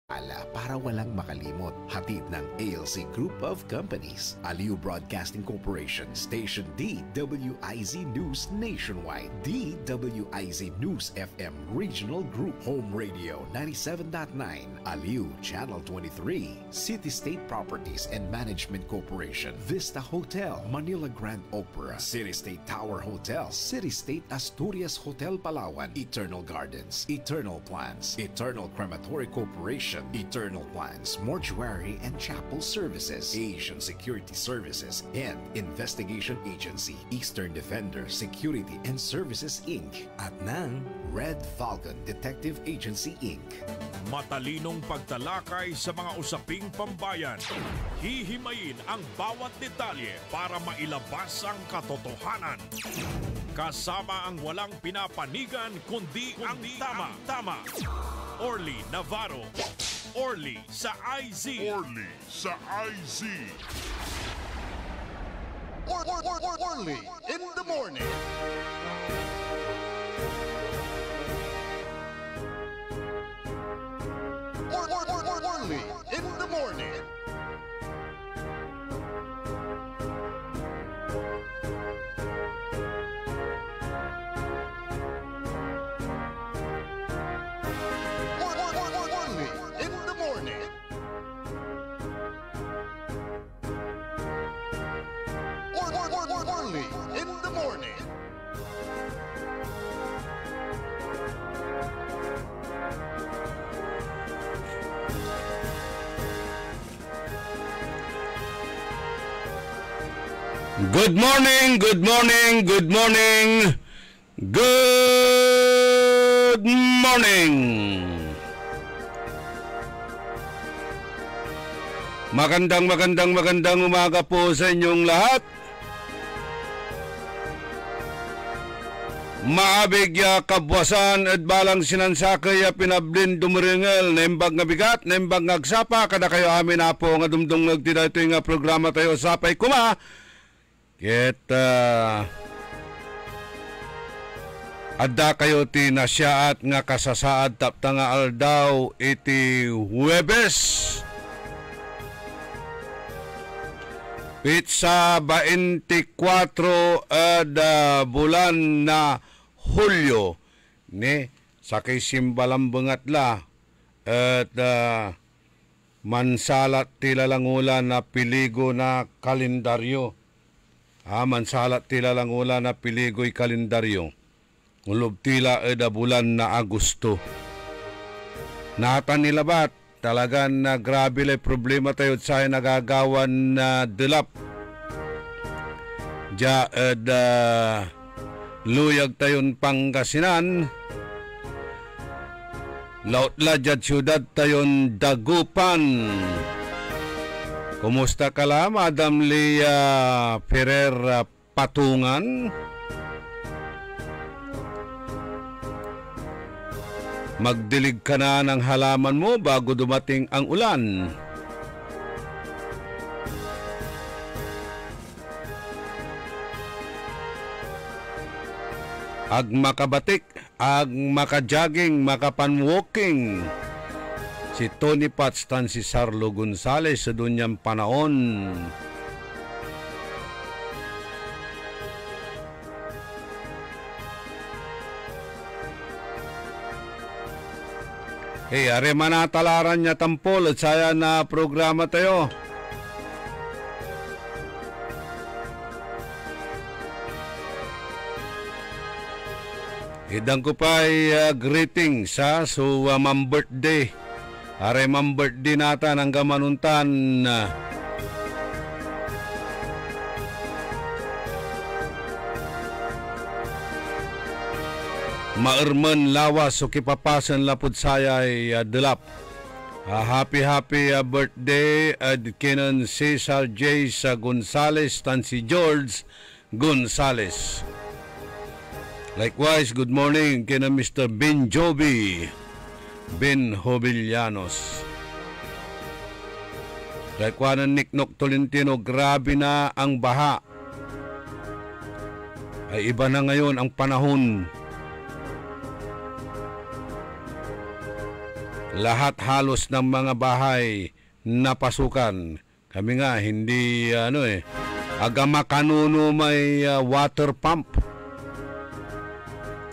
para walang makalimot. Hatid ng ALC Group of Companies, Aliw Broadcasting Corporation, Station DWIZ News Nationwide, DWIZ News FM Regional Group, Home Radio 97.9, Aliw Channel 23, City State Properties and Management Corporation, Vista Hotel, Manila Grand Opera, City State Tower Hotel, City State Asturias Hotel Palawan, Eternal Gardens, Eternal Plans, Eternal Crematory Corporation, Eternal Plans, Mortuary and Chapel Services, Asian Security Services, and Investigation Agency, Eastern Defender Security and Services Inc. at ng Red Falcon Detective Agency Inc. Matalinong pagtalakay sa mga usaping pambayan. Hihimayin ang bawat detalye para mailabas ang katotohanan. Kasama ang walang pinapanigan kundi ang tama. Orly Navarro. Orly sa IZ. Orly sa IZ. Orly in the morning. Orly in the morning. In the morning. Good morning, good morning, good morning, good morning. Magandang umaga po sa inyong lahat. Maabig ya kabwasan at balang sinansakay ya pinablin dumuringel nembag nga bigat, nembag nga agsapa kada kayo amin na po nga dumdong nagtida ito nga programa tayo sapay kuma. Adda kayo ti nasyaat nga kasasaad tapta nga aldaw iti Huwebes. Pitsa 24 bulan na Hulyo ni sakay simbalang bengatla at mansalat tila langulan na piligo na kalendaryo. Mansalat tila langulan na piligo'y kalendaryo. Ulob tila bulan na Agosto. Natan nilabat talagang grabe lay problema tayo sa nagagawan na dilap. Ja luyag tayon Pangasinan. Lautla jad syudad tayon Dagupan. Kumusta ka la, Madam Leah Ferrer Patungan? Magdilig ka na ng halaman mo bago dumating ang ulan. Ag makabatik, ag makajaging, makapanwalking. Si Tony Pats tan si Sarlo Gonzales sa dunyang panahon. Are manatalaran niya tampol at saya na programa tayo. Idang ko pa greeting sa ma'am birthday. Are ma'am birthday nata ng gamanuntan. Maerman lawas so kipapasan lapod sayay delap. Happy birthday kinan Cesar J. sa Gonzales tan si George Gonzales. Likewise, good morning kina Mr. Ben Joby Ben Hobillanos. Likewise, Nicknock Tolentino, grabe na ang baha. Ay iba na ngayon ang panahon. lahat halos ng mga bahay napasukan. Kami nga hindi agama kanuno may water pump.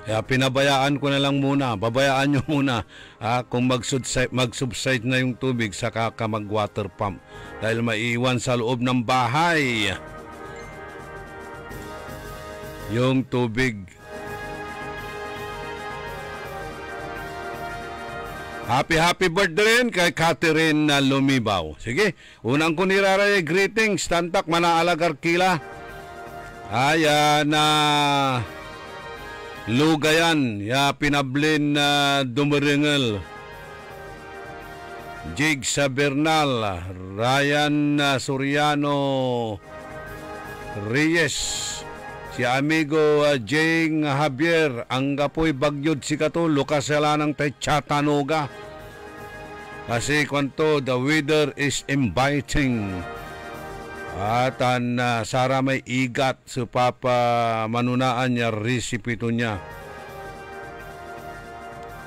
Kaya pinabayaan ko na lang muna, babayaan nyo muna kung mag-subside na yung tubig saka ka mag-water pump dahil maiwan sa loob ng bahay yung tubig. Happy birthday rin kay Catherine na Lumibaw. Sige, unang ko niraray greetings, Tantak Manaalagar Kila. Ayan na Lugayan, ya Pinablin na Dumaringel. Jig sa Bernal, Ryan Soriano Reyes, si amigo Jing Javier, ang gapoy bagyod si Kato, Lukasalanang tay Chattanooga. Kasi kwanto, the weather is inviting. At Sara may igat sa papa manunaan niya recipe niya.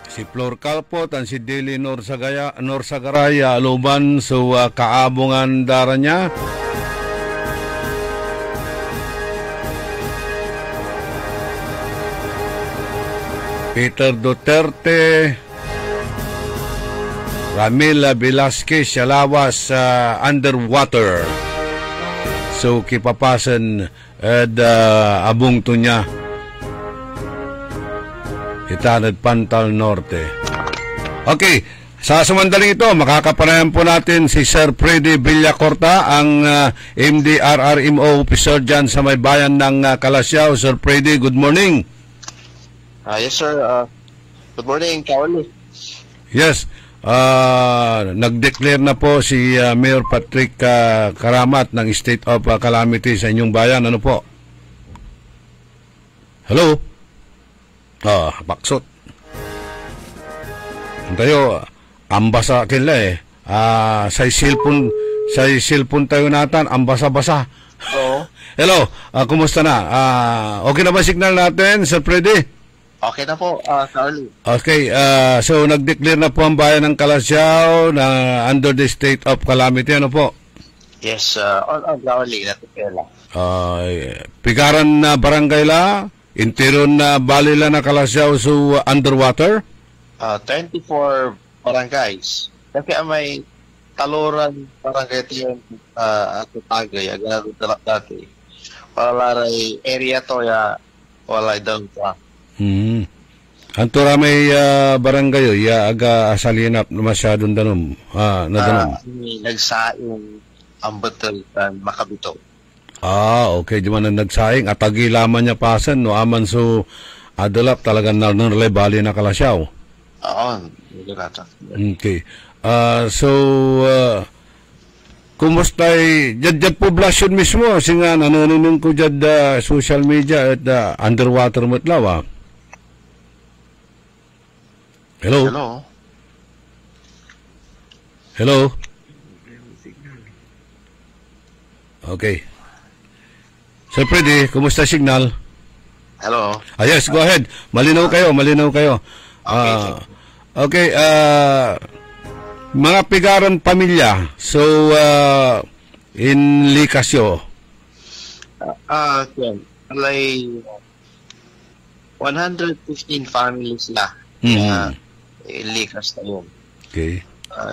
Si Flor Calpot at si Dili Norsagaraya aluban sa kaabungan dara niya. Peter Duterte, Ramila Velasquez Salawas underwater. So kipapasan at abong to niya Itanad Pantal Norte. Okay, sa samandaling ito makakapanayan po natin si Sir Freddy Villacorta, ang MDRRMO officer dyan sa may bayan ng Calasiao. Sir Freddy, good morning. Yes sir, good morning Kaoli. Yes, nag-declare na po si Mayor Patrick Karamat ng State of Calamity sa inyong bayan. Ano po? Hello? Baksot. Tayo, ambasa kila sa cellphone tayo natin, ambasa-basa. Oo. Hello, kumusta na? Okay na ba signal natin, Sir Freddy? Okay na po, Kaoli. Okay, so nag-declare na po ang bayan ng Calasiao na under the state of calamity. Ano po? Yes, Kaoli, natipela. Pigaran na barangay la, interon na balila na Calasiao so underwater? 24 barangays. Kasi may taluran barangay tiyan at Tagay, agad dati. Walaray area to ya, walay down pa. Antura may barangay ya aga asalinap na masyadong danom na danom. Nagsaing ang betul kan makabito. Okay, di man nagsaing at agilaman niya pasan no aman so adalap talagang nalnalay bali na Calasiao. Okay. So kumustay jad poblasyon mismo singa nanununong ko jad social media at underwater mutlaw. Hello? Hello? Okay. Sir Freddy, kumusta signal? Hello? Yes, go ahead. Malinaw kayo. Okay, mga pigaran pamilya. So, in Licasio. Alay 115 families na. Likas na yun. Okay.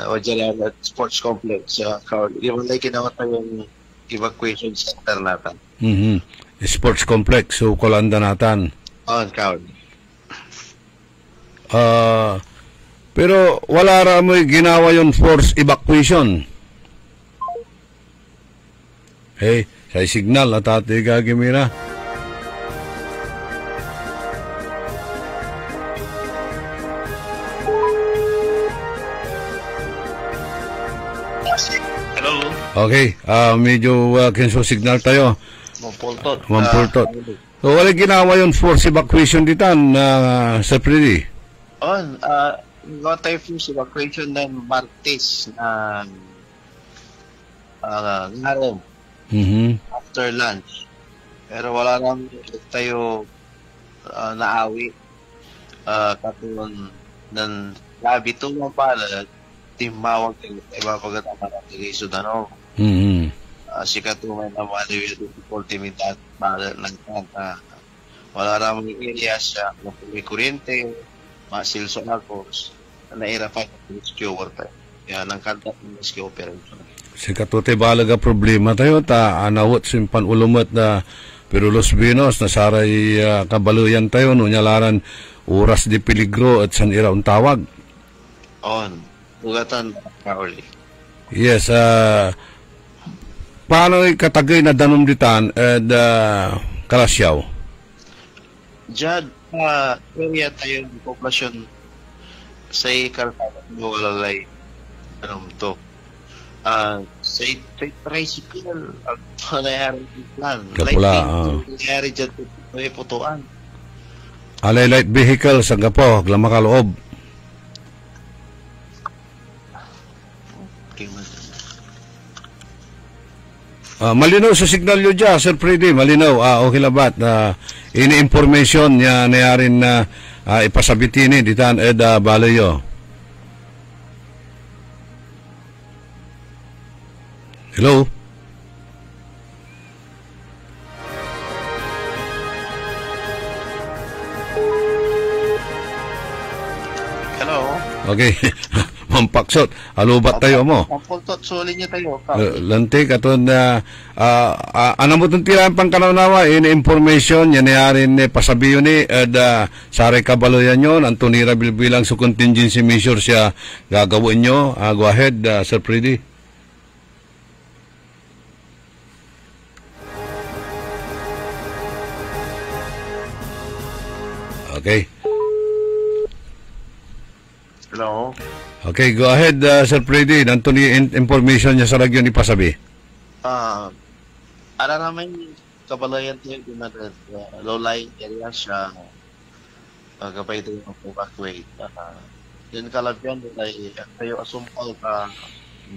Wajalan at sports complex. Yung ginawa tayo yung evacuation center natin. Sports complex. So, Kolanda natin. Pero wala ra mo ginawa yung force evacuation. Hey, sa signal at ate gagimira. Hello? Okay, medyo kinso signal tayo. Mampultot. So, wala ginawa yung force evacuation ditan, Sir Freddy? Got tayo force evacuation ng Martes na ngayon. After lunch. Pero wala lang tayo naawi katulad ng Labi tumang pala, timawag kayo, iba pagkatama natin kay Sudano. Sikat tumay na mga difficulty mintat para lang wala ramang area siya, may kuryente, masilso agos, nairapan ng rescue overtime. Yan ang kanta ng rescue operation. Sikat to'y balaga problema tayo, anawat simpan ulumot na pero Los Vinos, nasaray kabaluyan tayo, no nyalaran oras di peligro at san ira ang tawag. Ugatan, Pauli. Yes, paano katagay na danumditan at Kalasyaw? Diyan, area tayo ng populasyon sa Kalsada ng Walalay. Sa tricycle, ang nangyari plan. Kapula, nangyari dyan, may putuan. Alay light vehicle sa gapo, lamakaloob. Malinaw sa signal nyo dyan, Sir Freddy, malinaw. Okay labat. Ini-information niya nayarin na ipasabitini ditan eda balayo. Hello? Hello? Okay. Mampaksot. Alubat tayo mo. Mampultot. Suli niya tayo. Lantik. Aton na anong mo itong tirahan pang kanawnawa. Information. Yan nayarin pasabiyo ni Sari Kabaloyan yun. Antonira bilang sa contingency measure siya gagawin nyo. Go ahead, Sir Freddy. Okay. Hello? Okay, go ahead, Sir Freddy. Nanto ni information niya sa ragyon ipasabi. Ala naman kabalayan tayo na low-lying area siya. Kapay tayo mag-evacuate. Yun kalabyan ay tayo asumpal ka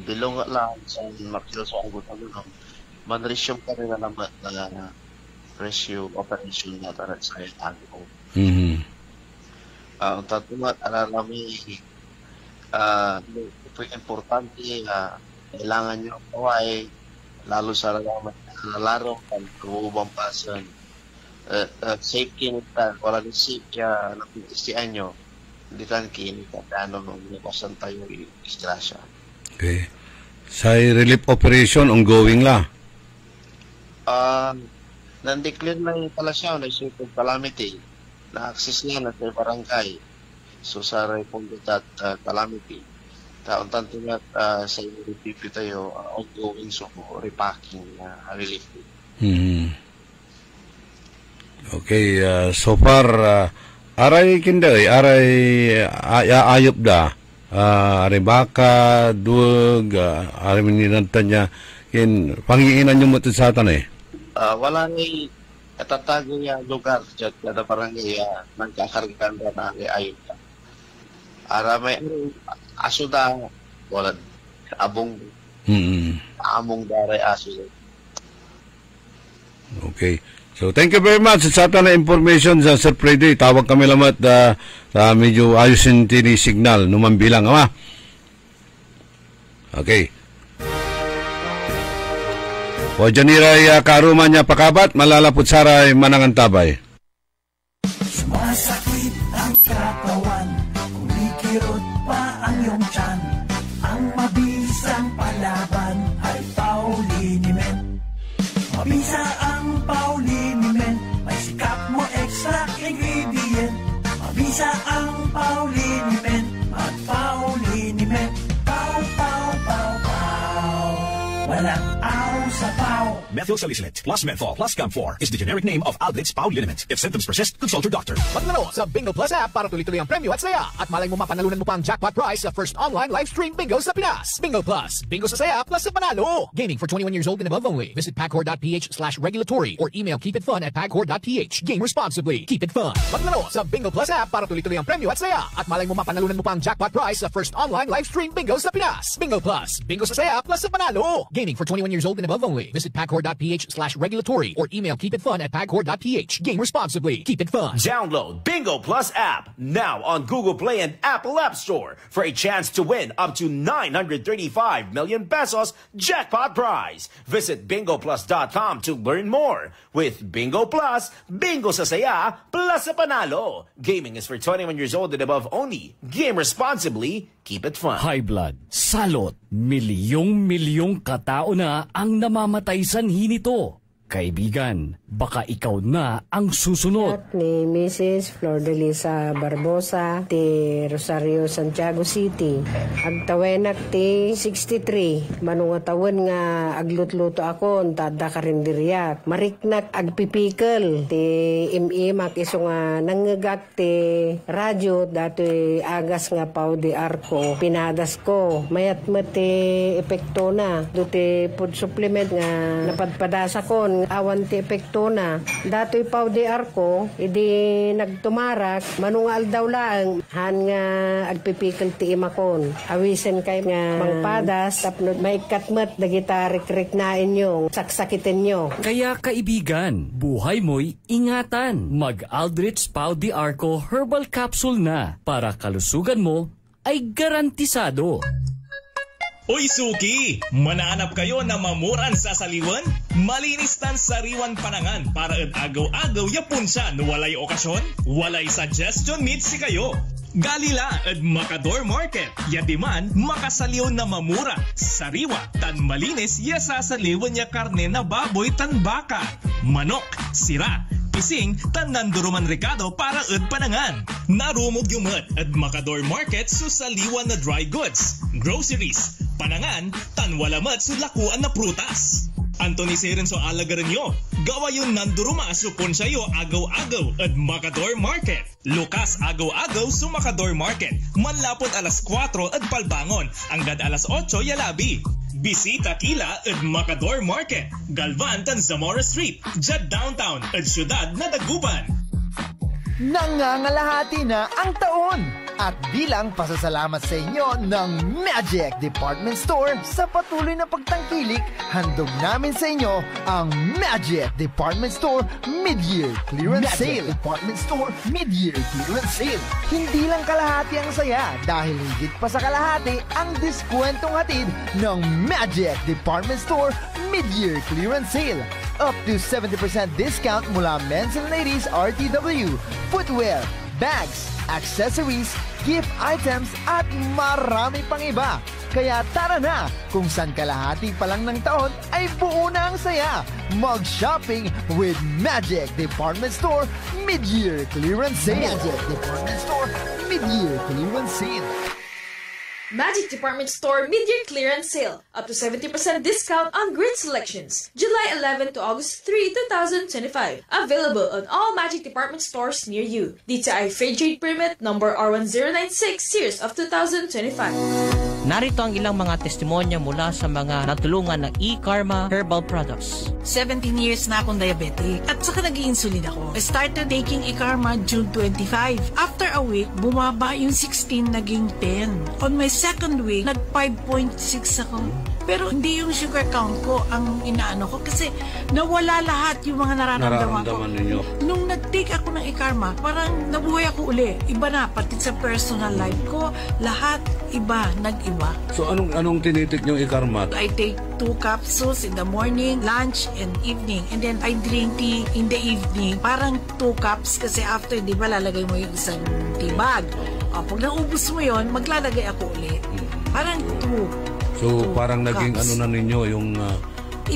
bilong lang sa makil sa agot-agot. Manresume ka rin na naman na rescue operation na tarat sa agot. Ang tatumat, ala namin importante kailangan nyo ang kaway lalo sa lalaro kan kubang pasan safety nita wala ni safe kaya napintisian nyo hindi kan kinita ano nung nakasan tayo isgrasya. Okay. Sa relief operation ongoing la? Nandeclare na yung Kalasyaw na state of calamity na access niya na sa barangay. So sa Republic at calamity, taon-taon nga sa UPP tayo ongoing so repacking relief. Okay, so far aray kinday, aray ayop da. Aray baka, duwag, aray mininantan niya, pangiinan yung mutin sa atan eh? Wala ni katatago niya lugar dyan, kada barangay nagkakargaan na ayop da. Ara may aso da wala abong among daray aso. Okay. So thank you very much sa ato na information sa Sir Freddy. Tawag kami lamat sa medyo ayusin tini signal numambilang ama. Okay. O Janiray karuman niya pakabat malalapot saray manangan tabay. Sumasakit ang katawan, kumikirot pa ang iyong tiyan. Ang mabisang palaban ay Pauliniment. Mabisa ang Pauliniment, may sikap mo extra ingredient. Mabisa ang Pauliniment, mag-Pauliniment. Pau, pau, pau, pau, walang aw sa pau. Methyl salicylate plus menthol plus Camphor is the generic name of Alblitz Pauliniment. If symptoms persist, consult your doctor. Maglaro sa Bingo Plus app para tuloy-tuloy ang premyo at saya. At malay mo mapanalunan mo pa ang jackpot prize sa first online live stream bingo sa Pinas. Bingo Plus, bingo sa saya plus sa panalo. Gaming for 21 years old and above only. Visit pagcor.ph/regulatory or email keepitfun@pagcor.ph. Game responsibly. Keep it fun. Maglaro sa Bingo Plus app para tuloy-tuloy ang premyo at saya. At malay mo mapanalunan mo pa ang jackpot prize sa first online live stream bingo sa Pinas. Bingo Plus, bingo sa saya plus sa panalo. Gaming for 21 years old and above only. Visit pagcor.ph/regulatory or email keepitfun@pagcor.ph. Game responsibly. Keep it fun. Download Bingo Plus app now on Google Play and Apple App Store for a chance to win up to 935 million pesos jackpot prize. Visit bingoplus.com to learn more. With Bingo Plus, bingo sa saya, plus sa panalo. Gaming is for 21 years old and above only. Game responsibly. Keep it fun. High blood, salot, milyong-milyong katao na ang namamatay sanhi nito. Kaibigan, baka ikaw na ang susunod. Ni Mrs. Flor de Lisa Barbosa, ti Rosario, Santiago City. Agtawenak ti 63. Manungatawan nga aglutluto ako, tada karindiriyak. Mariknak agpipikal, ti imimak iso nga nangagak ti radyo, dati agas nga pao di arko. Pinadas ko, mayat mati epekto na. Duti food supplement nga napadpadasa ko, awan ti epekto na. Dato'y pao di arko, idi nagtumarak, manungal daw lang, han nga agpipikal ti imakon. Awisen kay nga mangpadas, tapno may katmat, dagita rik-rik na inyo, saksakitin nyo. Kaya kaibigan, buhay mo'y ingatan. Mag-Aldrich Pau di Arco Herbal Capsule na para kalusugan mo ay garantisado. Uy Suki! Manaanap kayo na mamuran sa saliwan? Malinis tan sariwan panangan para agaw-agaw yapon siya no walay okasyon? Walay suggestion meet si kayo. Galila at Macador Market. Yadiman, makasaliw na mamura. Sariwa, tan malinis, yasasaliwan niya karne na baboy tan baka. Manok, sira. Pising, tan nanduruman Ricardo para panangan. Narumog yung at Macador Market susaliwan na dry goods, groceries, panangan, tan walamat sulakuan na prutas. Anthony Serenso alagaran nyo. Gawa yung nanduruma supon sayo agaw-agaw at Macador Market. Lukas agaw-agaw sa Macador Market. Manlapot alas 4 at palbangon. Hanggang alas 8 yalabi. Bisita kila at Macador Market. Galvan tan Zamora Street. Jad Downtown at Syudad na Dagupan. Nangangalahati na ang taon at bilang pasasalamat sa inyo ng Magic Department Store sa patuloy na pagtangkilik, handog namin sa inyo ang Magic Department Store Mid-Year Clearance Sale. Department Store Mid-Year Clearance Sale. Hindi lang kalahati ang saya dahil higit pa sa kalahati ang diskwentong hatid ng Magic Department Store Mid-Year Clearance Sale. Up to 70% discount mula men's and ladies RTW, footwear, bags, accessories, gift items at marami pang iba. Kaya tara na, kung saan kalahati pa lang ng taon ay buo na ang saya. Mag-shopping with Magic Department Store Mid-Year Clearance Sale. Magic Department Store Mid-Year Clearance Sale. Magic Department Store Mid-Year Clearance Sale. Up to 70% discount on great selections. July 11 to August 3, 2025. Available on all Magic Department stores near you. DTI Fair Trade Permit number R1096 series of 2025. Narito ang ilang mga testimonya mula sa mga natulungan ng E-Karma Herbal Products. 17 years na akong diabetic at saka nag-i-insulin ako. I started taking E-Karma June 25. After a week, bumaba yung 16 naging 10. On my second week, nag 5.6 ako. Pero hindi yung sugar count ko ang inaano ko kasi nawala lahat yung mga nararamdaman ko. Ninyo. Nung nag-take ako ng E-Karma, parang nabuhay ako uli. Iba na, pati sa personal life ko, lahat iba, nag-iba. So anong tinitik niyong E-Karma? I take 2 capsules in the morning, lunch, and evening. And then I drink tea in the evening. Parang 2 cups kasi after, di ba, lalagay mo yung isang tea bag. O, pag naubos mo yon, maglalagay ako ulit. Parang 2. So parang cups. naging ano na ninyo, yung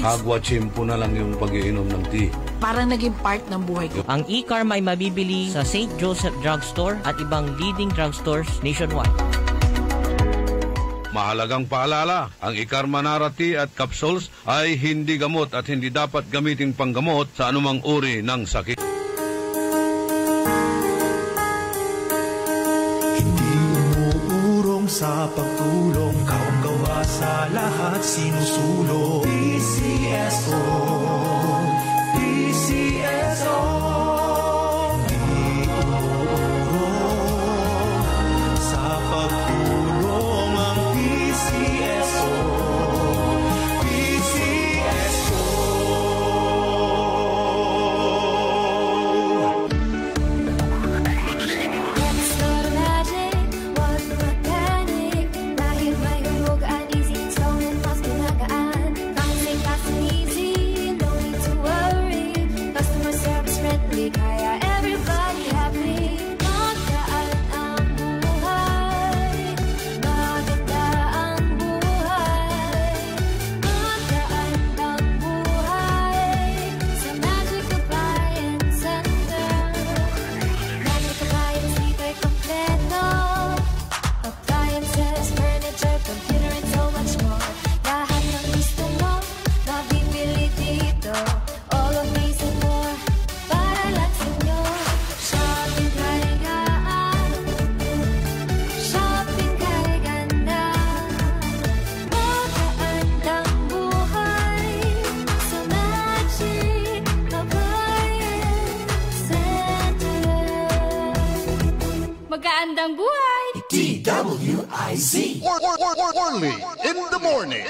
agwa chimpo na lang yung pag-iinom ng tea. Parang naging part ng buhay ko. Ang E-Karma ay mabibili sa St. Joseph Drugstore at ibang leading drugstores nationwide. Mahalagang paalala, ang E-Karma Nara Tea at capsules ay hindi gamot at hindi dapat gamiting panggamot sa anumang uri ng sakit. Hindi umuurong sa pagtulong, kawang-gawa sa lahat sinusulong. PCSO, PCSO. Hindi umuurong sa pagtulong ang PCSO, PCSO. morning.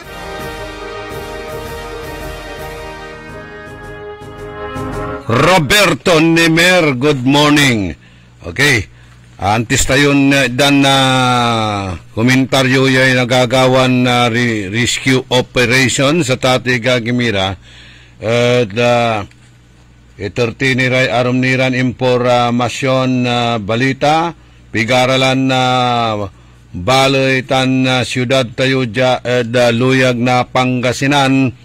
Roberto Nemer, good morning. Okay. Antes tayo dan na komentaryo yung nagagawan na rescue operation sa Tati Gagimira. Iturtiniray arumniran impormasyon balita. Pigaralan na baloy tan siyudad tayo luyag na Pangasinan.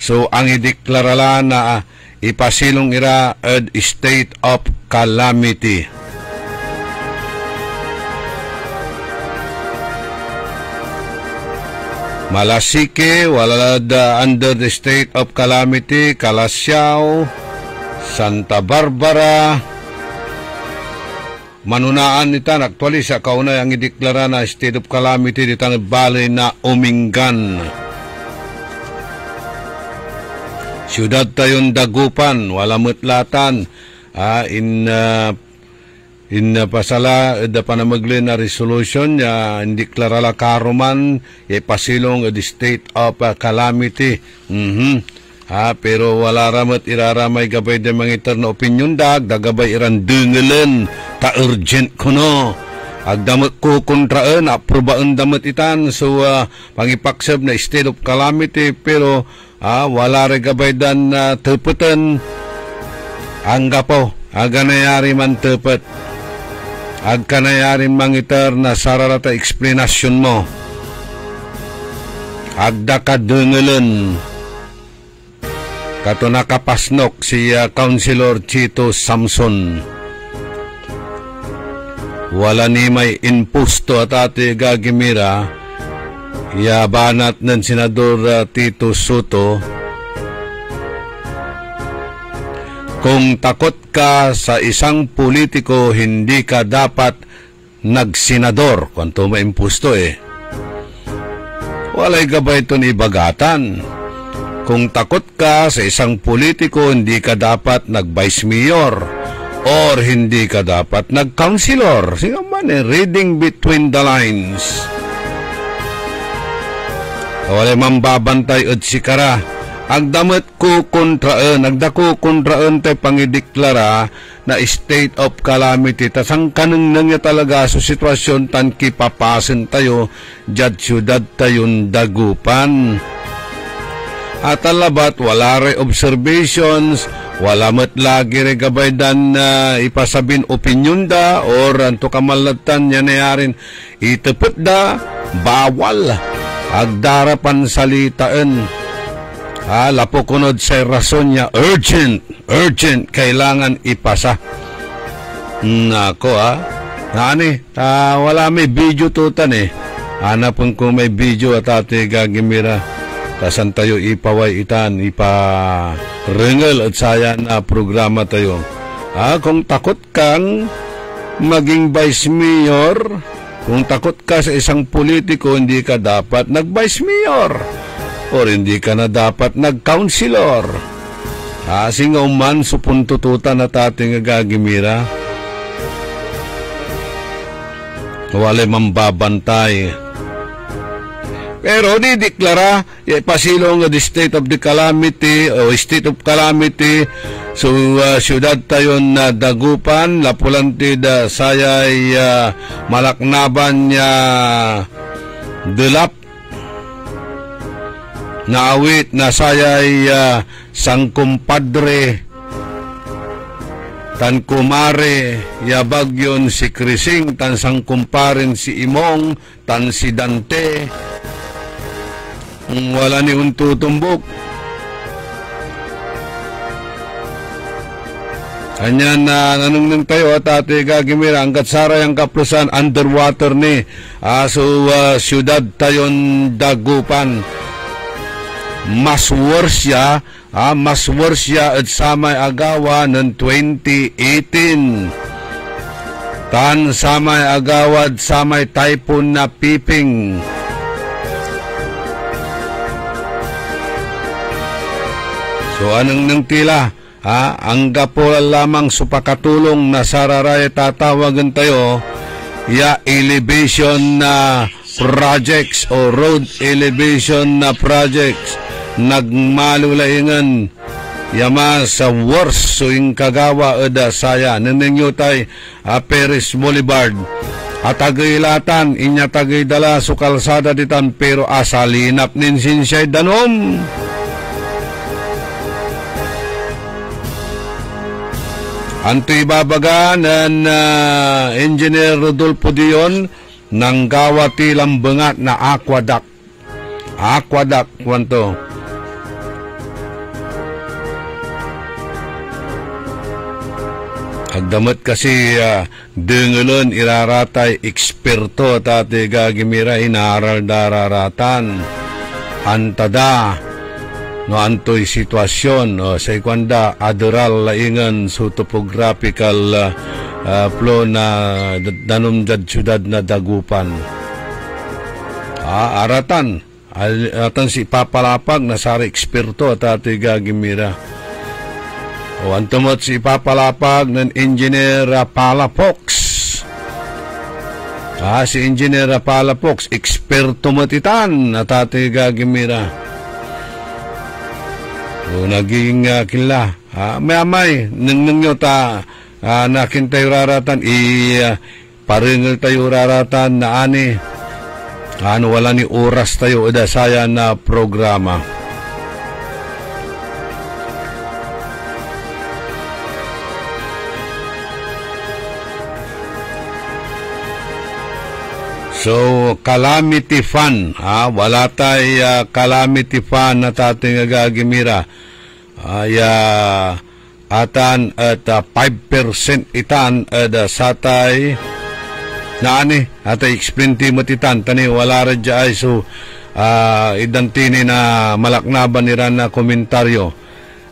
So ang ideklarala na ipasilong ira state of calamity. Malasike, wala under the state of calamity, Calasiao, Santa Barbara, manunaan nitan, actually sa kauna ang ideklara na state of calamity ditang balay na Umingan. Siyudad tayon Dagupan, wala mutlatan, in pasala da panamagli na resolution ya indeklara la karuman pasilong the state of calamity. Pero wala ramat iraramay gabay de mangitar na opinion dagabay iran dengelen ta urgent kuno agdamat ko kontraan aprobaan damat itan so pangipaksab na state of calamity pero wala re gabay dan tepetan anggapo aganayari man tepet agkanayarin mangitar na sararata explanation mo agda ka dengelen kato nakapasnok si Councilor Chito Samson wala ni may impusto at Ate Gagimira yabanat ng Senador Tito Soto. Kung takot ka sa isang politiko, hindi ka dapat nagsenador. Kwanto maimpusto walay gabay ito ni bagatan. Kung takot ka sa isang politiko, hindi ka dapat nag-vice mayor or hindi ka dapat nag-councilor. Sige man reading between the lines. Walay mambabantay at sikara. Agdamat ko kontraan, agdako kontraan tayo pangideklara na state of calamity. Tasang kanang nangya talaga sa sitwasyon tan kipapasen tayo, jad siyudad tayon Dagupan. At alabat, wala re observations, wala mat lagi re gabay dan ipasabin opinion da, or anto kamalatan yan nayarin, itepet da, bawal, agdarapan salitaan. Lapo kunod sa rason niya, urgent, kailangan ipasa. Nako wala may video tutan hanapon ko may video at Ate Gagimira. Tasan tayo ipaway itan, ipa-ringel at sayan na programa tayo. Kung takot kang maging vice mayor, kung takot ka sa isang politiko, hindi ka dapat nag-vice mayor. O hindi ka na dapat nag-councilor. Singaw man supuntututan na tating Gagimira. Walay mambabantay. Pero dideklara pasilong the state of the calamity o state of calamity so siyudad tayon na Dagupan, Lapulantid, sayay Malaknaban niya Delap naawit na sayay sang kumpadre tan kumare yabagyon si Krising tan sang kumparin si Imong tan si Dante wala ni untutumbok anyan na nanungnang tayo at Ate Gagimira hanggat saray ang kaplusan underwater ni siyudad tayon Dagupan mas worse at samay agawa ng 2018 tan samay agawad samay typhoon na Piping so anong nang tila ang gapo lamang supakatulong na sararay tatawagan tayo ya elevation na projects o road elevation na projects nagmalulaingan yama sa worst so yung kagawa eda saya ninyo tay Perez Boulevard at tagaylatan inya tagaydala so kalsada ditan pero asalinap ninsin siya danom. Anto ibabaga ng Engineer Rodolfo Dion ng gawati lambangat na aqueduct kwanto. Agdamat kasi dengelon iraratay eksperto tate gagimira inaral dararatan antada no antoy sitwasyon sa ikwanda adral laingan so topographical flow na danom jad syudad na Dagupan. Aratan si Papalapag na sari eksperto tate gagimira. O antumot si Papalapag ng Engineer Palafox. Si Engineer Palafox, eksperto matitan at ate gagimira. O naging kila. May nyo ta nakin tayo raratan paringal tayo raratan na ani. Wala ni oras tayo edasaya na programa. So, calamity fund, wala tayo calamity fund na tating gagimira. Atan at 5% itan at satay na ani, atay explain ti matitan, tani wala radya ay so idantini na malaknaban niran na komentaryo.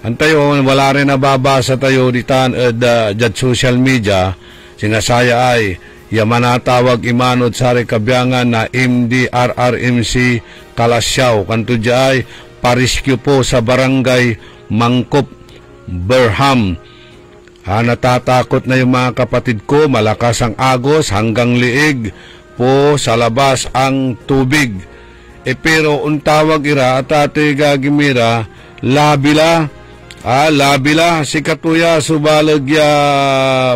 Antayo, wala rin nababasa tayo ditan at jad social media, sinasaya ay yamanatawag imanod sa rekabyangan na MDRRMC Kalasyaw kanto ay pariskyo po sa barangay Mangkop Berham. Natatakot na yung mga kapatid ko, malakas ang agos hanggang liig po sa labas ang tubig. Pero untawag ira at ate gagimira labila si katuya subalagya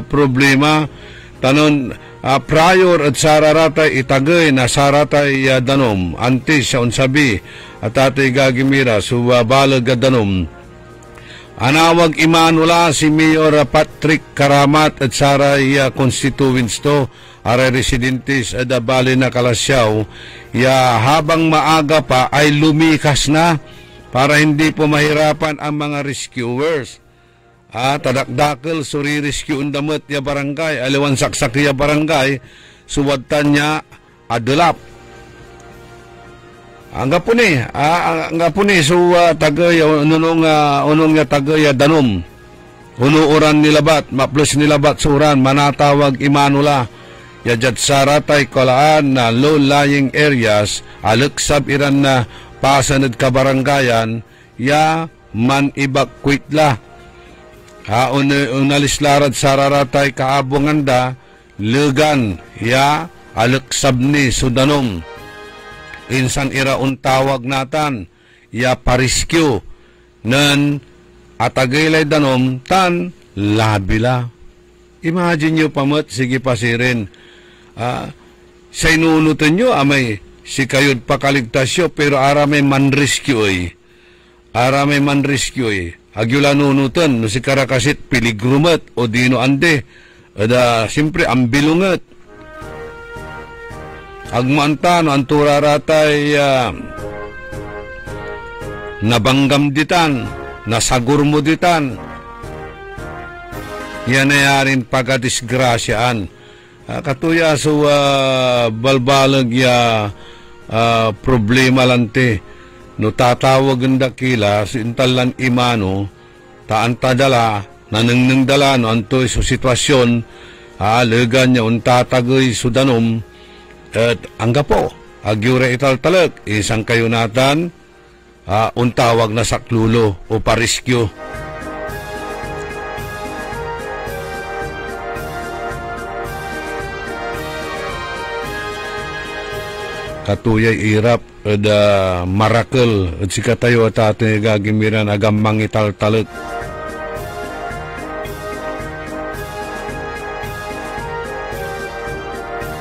problema tanon prior at sararatay itagay na saratay danom antes siya unsabi at atay gagimira subalag danom anawag imanula si Mayor Patrick Karamat at saray constituents to are residentes at bali na Kalasyaw habang maaga pa ay lumikas na para hindi po mahirapan ang mga rescuers. Tadakdakil suri rescue undamot ya barangay aliwan saksak ya barangay suwadtan niya adulap angga po ni so tagay unong ya tagay danom unuuran nilabat maplos nilabat suran manatawag imanula ya jad saratay kolaan na low-lying areas aluksab iran na pasanad ka barangayan ya man evacuate la unalislarad sararatay kaabonganda legan ya aluksab ni sudanom insan ira untawag natan ya pariskyo nan atagaylay danom tan labila. Imagine nyo pamot sige pasirin sa inunutan nyo amay si kayod pakaligtasyo pero aramay manriskyo agyula nunutan no si karakasit piligrumat o dino ande siyempre ambilungat agmanta no anturaratay nabanggam ditan nasagur mo ditan yan ay arin pagkadisgrasyaan katuya so balbalag ya problema lante no tatawag ang dakila sintalan imano taantadala nanangnangdala no antoy so sitwasyon legan niya untatagay sudanom at angga po agyure italtalag isang kayunatan untawag na saklulo o pariskyo. katuyay irap da marakel at si katayo at ating gagimiran agam mangital-talag.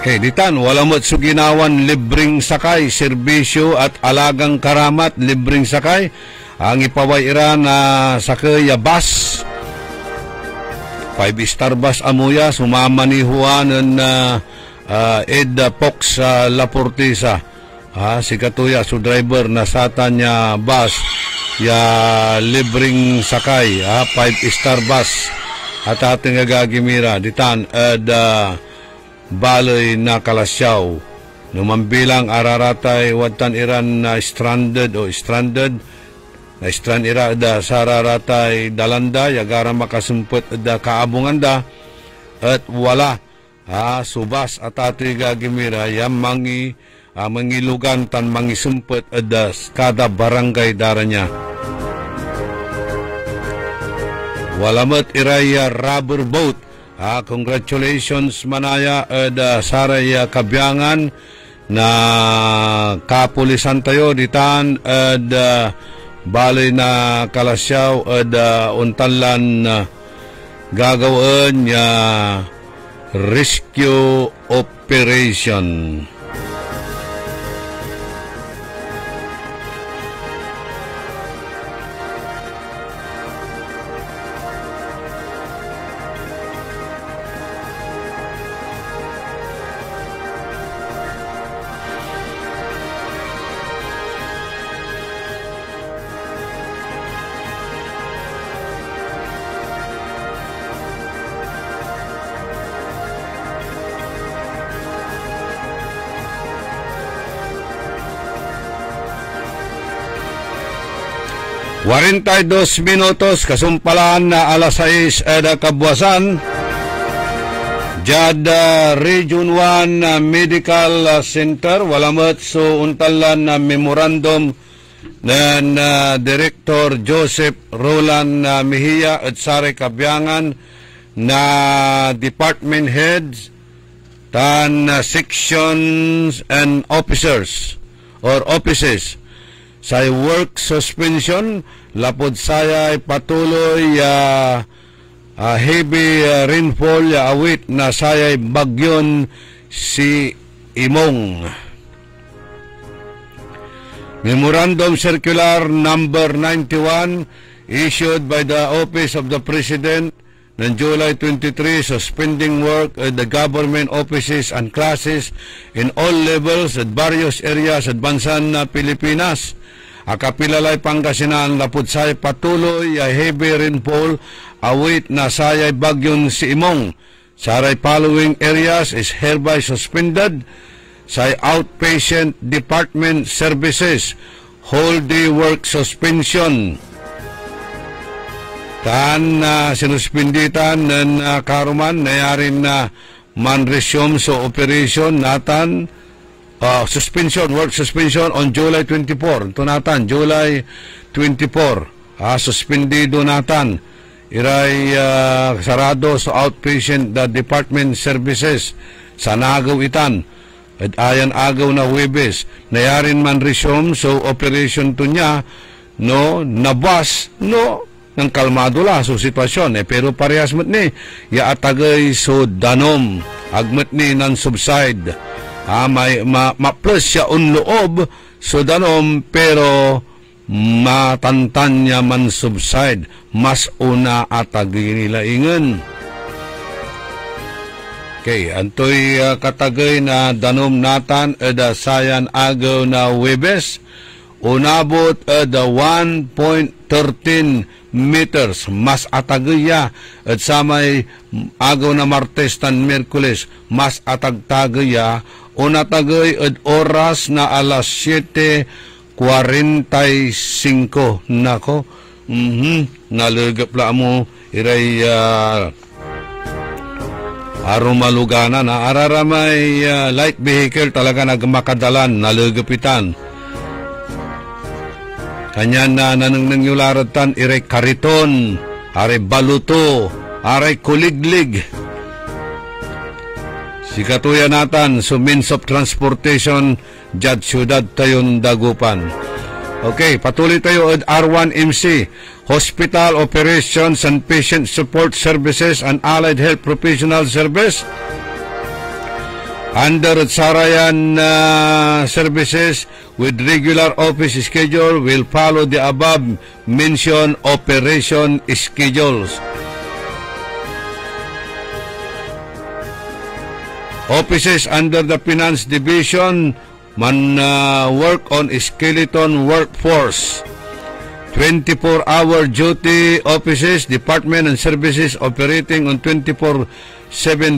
Ditan, wala mo't suginawan libreng sakay, serbisyo at alagang karamat, libreng sakay. Ang ipaway ira na sakay bus, 5-star bus amuya, sumama ni Juan Ed Pox Laportisa. Si katuya, so driver na satan niya bus, ya libreng sakay, 5-star bus. At ating agagimira, ditan, baloy na kalasyaw. Numambilang araratay watan iran na stranded na strand ira da sararatay dalanda yagara makasumpet da kaabungan da at wala subas at ati gagimira yam mangilugan tan mangisumpet da kada barangay daranya. Walamat iraya rubber boat. Congratulations manaya saray kabyangan na kapulisan tayo ditan balay na kalasyaw untalan gagawin ya rescue operation. Warintay 2 minutos kasumpalaan na alas 6 kabuwasan. Jada Region 1 Medical Center walamat so untalan na memorandum na Director Joseph Roland Mejia at sare kabyangan na department heads tan sections and officers or offices sa work suspension lapod saya patuloy heavy rainfall awit na saya bagyon si Imong. Memorandum Circular number 91 issued by the Office of the President on July 23 suspending work at the government offices and classes in all levels at various areas at bansan na Pilipinas. Akapilalay Pangasinan lapud say patuloy heavy rainfall awit na sayay bagyon si Imong. Saray following areas is hereby suspended say outpatient department services whole day work suspension. Taan sinuspinditan ng karuman nayarin na man-resume so operation natan work suspension on July 24. Ito natan, July 24. Suspendido natan. Iray sarado sa outpatient department services sa nagaw itan. At ayan agaw na Huwebes. Nayarin man resume so operation to niya no nabas no ng kalmado la so sitwasyon pero parehas met ni ya atagay so danom agmet ni nan subside may ma-plus siya unloob so danom pero matantan niya man subside mas una atagay nila ingan. Okay, antoy katagay na danom natan sayan agaw na Huwebes unabot the 1.13 meters mas atagaya at sa may agaw na Martes tan Miyerkules mas atagtagaya unatagay at oras na alas 7:45 nako nalugap la mo iray arumalugana na araramay light vehicle talaga nagmakadalan nalugapitan. Kanyan na nanangyularatan iray kariton, aray baluto, aray kuliglig. Si Si Katuyanatan, so means of transportation, Jad Ciudad Tayon Dagupan. Okay, patuloy tayo at R1MC, Hospital Operations and Patient Support Services and Allied Health Professional Service. Under Sarayan services with regular office schedule will follow the above mentioned operation schedules. Offices under the Finance Division work on skeleton workforce. 24-hour duty offices, department and services operating on 24/7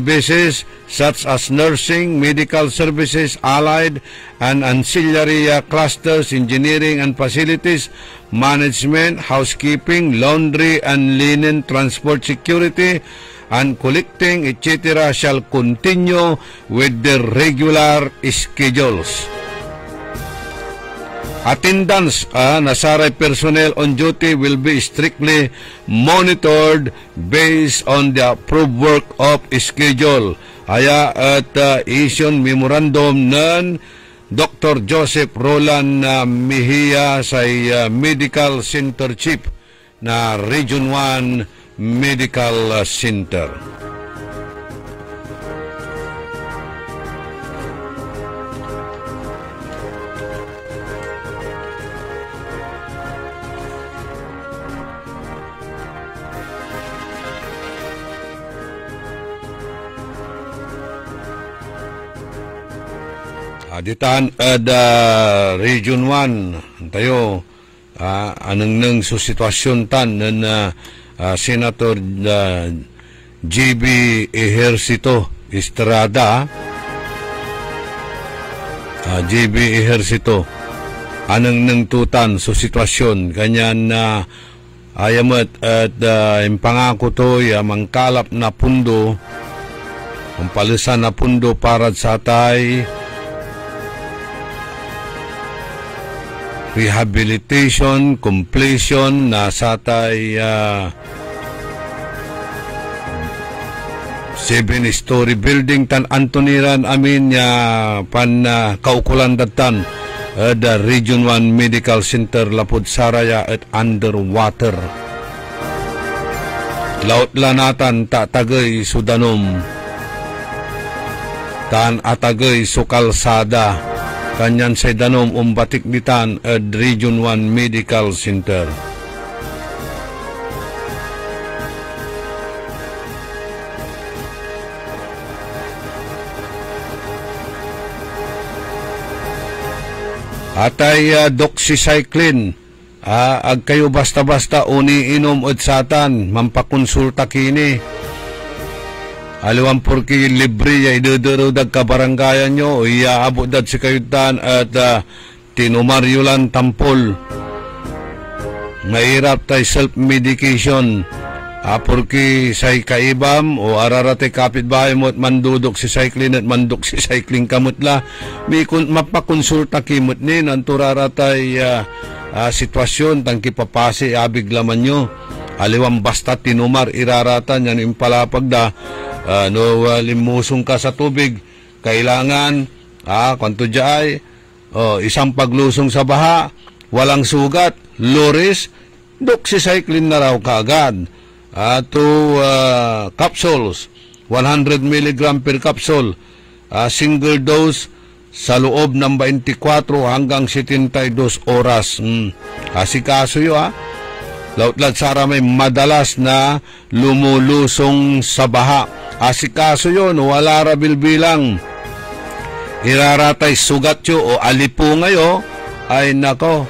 basis such as nursing, medical services, allied and ancillary clusters, engineering and facilities, management, housekeeping, laundry and linen, transport security, and collecting, etc. shall continue with their regular schedules. Attendance Nasaray personnel on duty will be strictly monitored based on the approved work of schedule. Aya at isyon memorandum ng Dr. Joseph Roland Mejia sa Medical Center Chief na Region 1 Medical Center. Aditan Region 1 tayo anang nang sitwasyon tan na Senator GB Ejercito Estrada GB Ejercito anang nang tutan so sitwasyon kanyan na ayamat at impangako to mangkalap na pundo ang palisan na pundo para sa atay rehabilitation, completion na satay 7-story building tan Antoniran amin pan kaukulan datan the Region 1 Medical Center Lapud Saraya at underwater. Laut lanatan tatagay sudanom tan atagay sukalsada kanyan sa danom umbatik ditan at Region 1 Medical Center. Atay doxycycline ag kayo basta-basta uni-inom at satan mampakonsulta kini. Aliwan porki libre ya idudurudag kabaranggayan nyo iaabot dad si kayutan at tinumaryulan tampol. Mahirap tay self-medication porki say kaibam o ararate kapitbahay mo at mandudok si cycling at manduk si cycling kamutla may mapakonsulta kimot nin ang turaratay sitwasyon tang kipapasi abig laman nyo. Aliwan basta tinumar iraratan yan impalapag da limusong ka sa tubig kailangan kwanto diyay isang paglusong sa baha walang sugat loris doxycycline na raw kaagad capsules 100 mg per capsule single dose sa loob ng 24 hanggang 72 oras asikaso yun lautlat sara may madalas na lumulusong sa baha asikaso yun wala rabil bilang iraratay sugat yo o alipo ngayo ay nako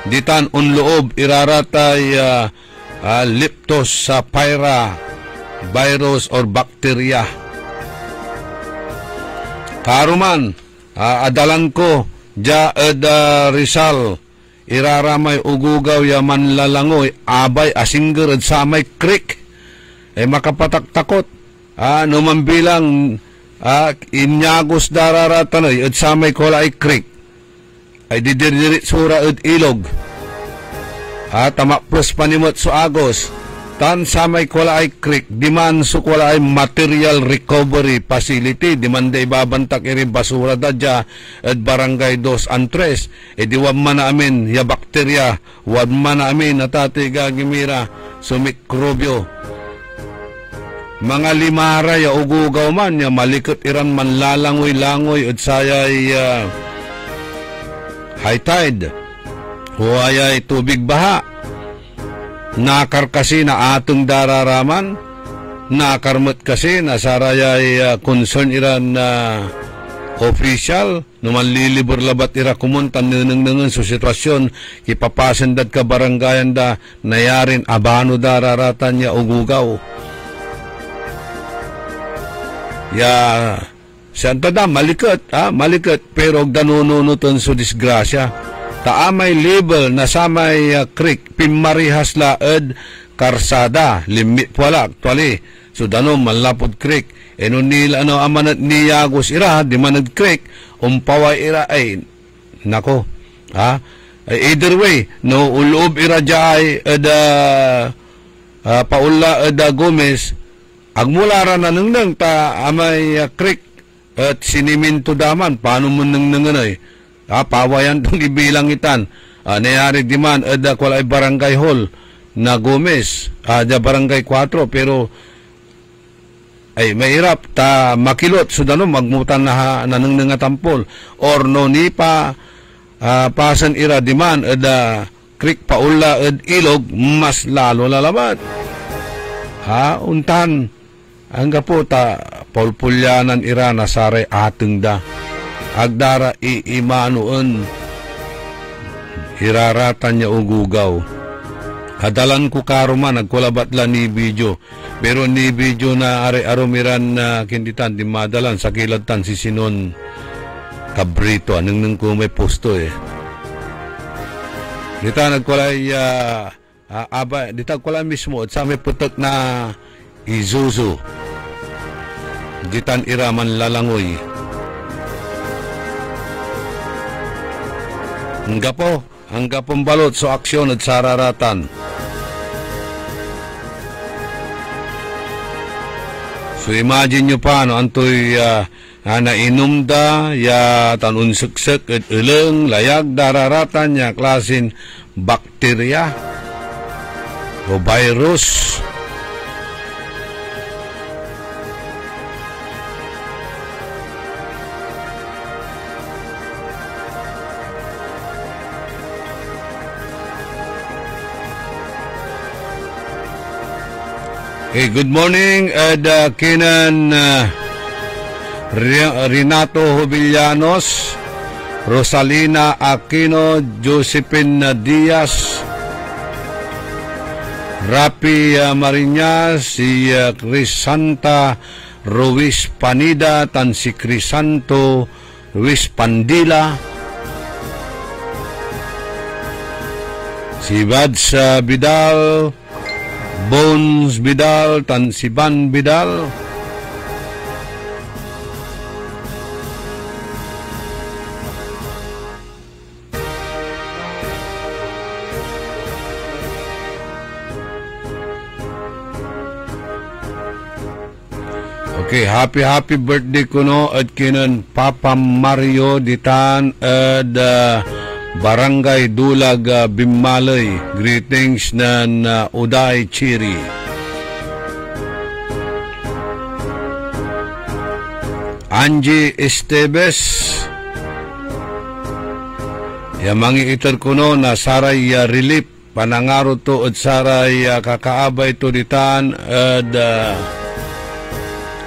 ditan unloob iraratay leptospira virus or bacteria karuman adalan ko ja Rizal iraramay ugugaw ya manlalangoy abay asingger at samay creek makapataktakot numambilang inyagos dararatan at samay kolay creek ay didirit sura at ilog tamakplos panimot so agos Tan sa may Kualaay Creek, diman sa Kualaay Material Recovery Facility, diman da ibabantak iri basura dadya at barangay 2 and 3. Di wag man namin ya bakterya, wag man namin natati gagimira sumikrobyo. Mga limara ya ugugaw man, ya malikot iran man lalangoy-langoy at sayay high tide. Huayay tubig baha. Nakar kasi na atong dararaman, nakarmat kasi na sarayay concern iran na official, naman lilibor labat ira kumuntan ninang sa sitwasyon, kipapasan dad ka barangayan da, nayarin abano dararatan niya ugugaw. Ya, siyanta da, malikot, pero danununuton sa disgrasya. Taamay label na samay creek, pimarihas laad, karsada, limit wala, actually. So, danom, malapod creek. Eno nila, amanat niyagos ira, di manad creek, umpaway ira, ay, nako, either way, no, ulob ira jay, paula, Gomez, agmulara na nang ta, amay creek, at siniminto daman, paano mo nang ay, pawayan itong ibilang itan. Nayari di man, kwalay barangay hall na Gomez, da barangay 4, pero ay mahirap ta makilot, so dano magmutan na nanang nga tampol. Or no ni pa pasan ira di man, creek paula ilog, mas lalo lalabat. Untan, hangga po ta pulpulyanan ira na saray ateng da. Agdara iimanuan hiraratan niya ugugaw. Hadalan ko karuman nagkulabat lang ni video, pero ni video na arumiran na kinditan di madalan sa kilatan si Sinon Cabrito anong ko may posto dita nagkulay dita kulay mismo at sa may putok na Isuzu ditan iraman lalangoy. Hangga pong balot sa aksyon at sararatan. So imagine nyo pa, antoy nainom da, ya tanunsuksek at uleng, layag dararatan ya klasin bakterya o virus. Hey, good morning, Kinan Renato Jovellanos, Rosalina Aquino, Josephine Diaz, Rapi Mariñas, si Crisanta Ruiz Panida, tan si Crisanto Ruiz Pandila, si Vads Vidal, Bones Vidal, tan si Van Vidal, okay, happy birthday kuno at kinan Papa Mario ditan at Barangay Dulag, Bimmalay. Greetings nan Uday Chiri. Angie Esteves. Yamangi itar kuno na saray relief panangaro to at saray kakaabay to ditan at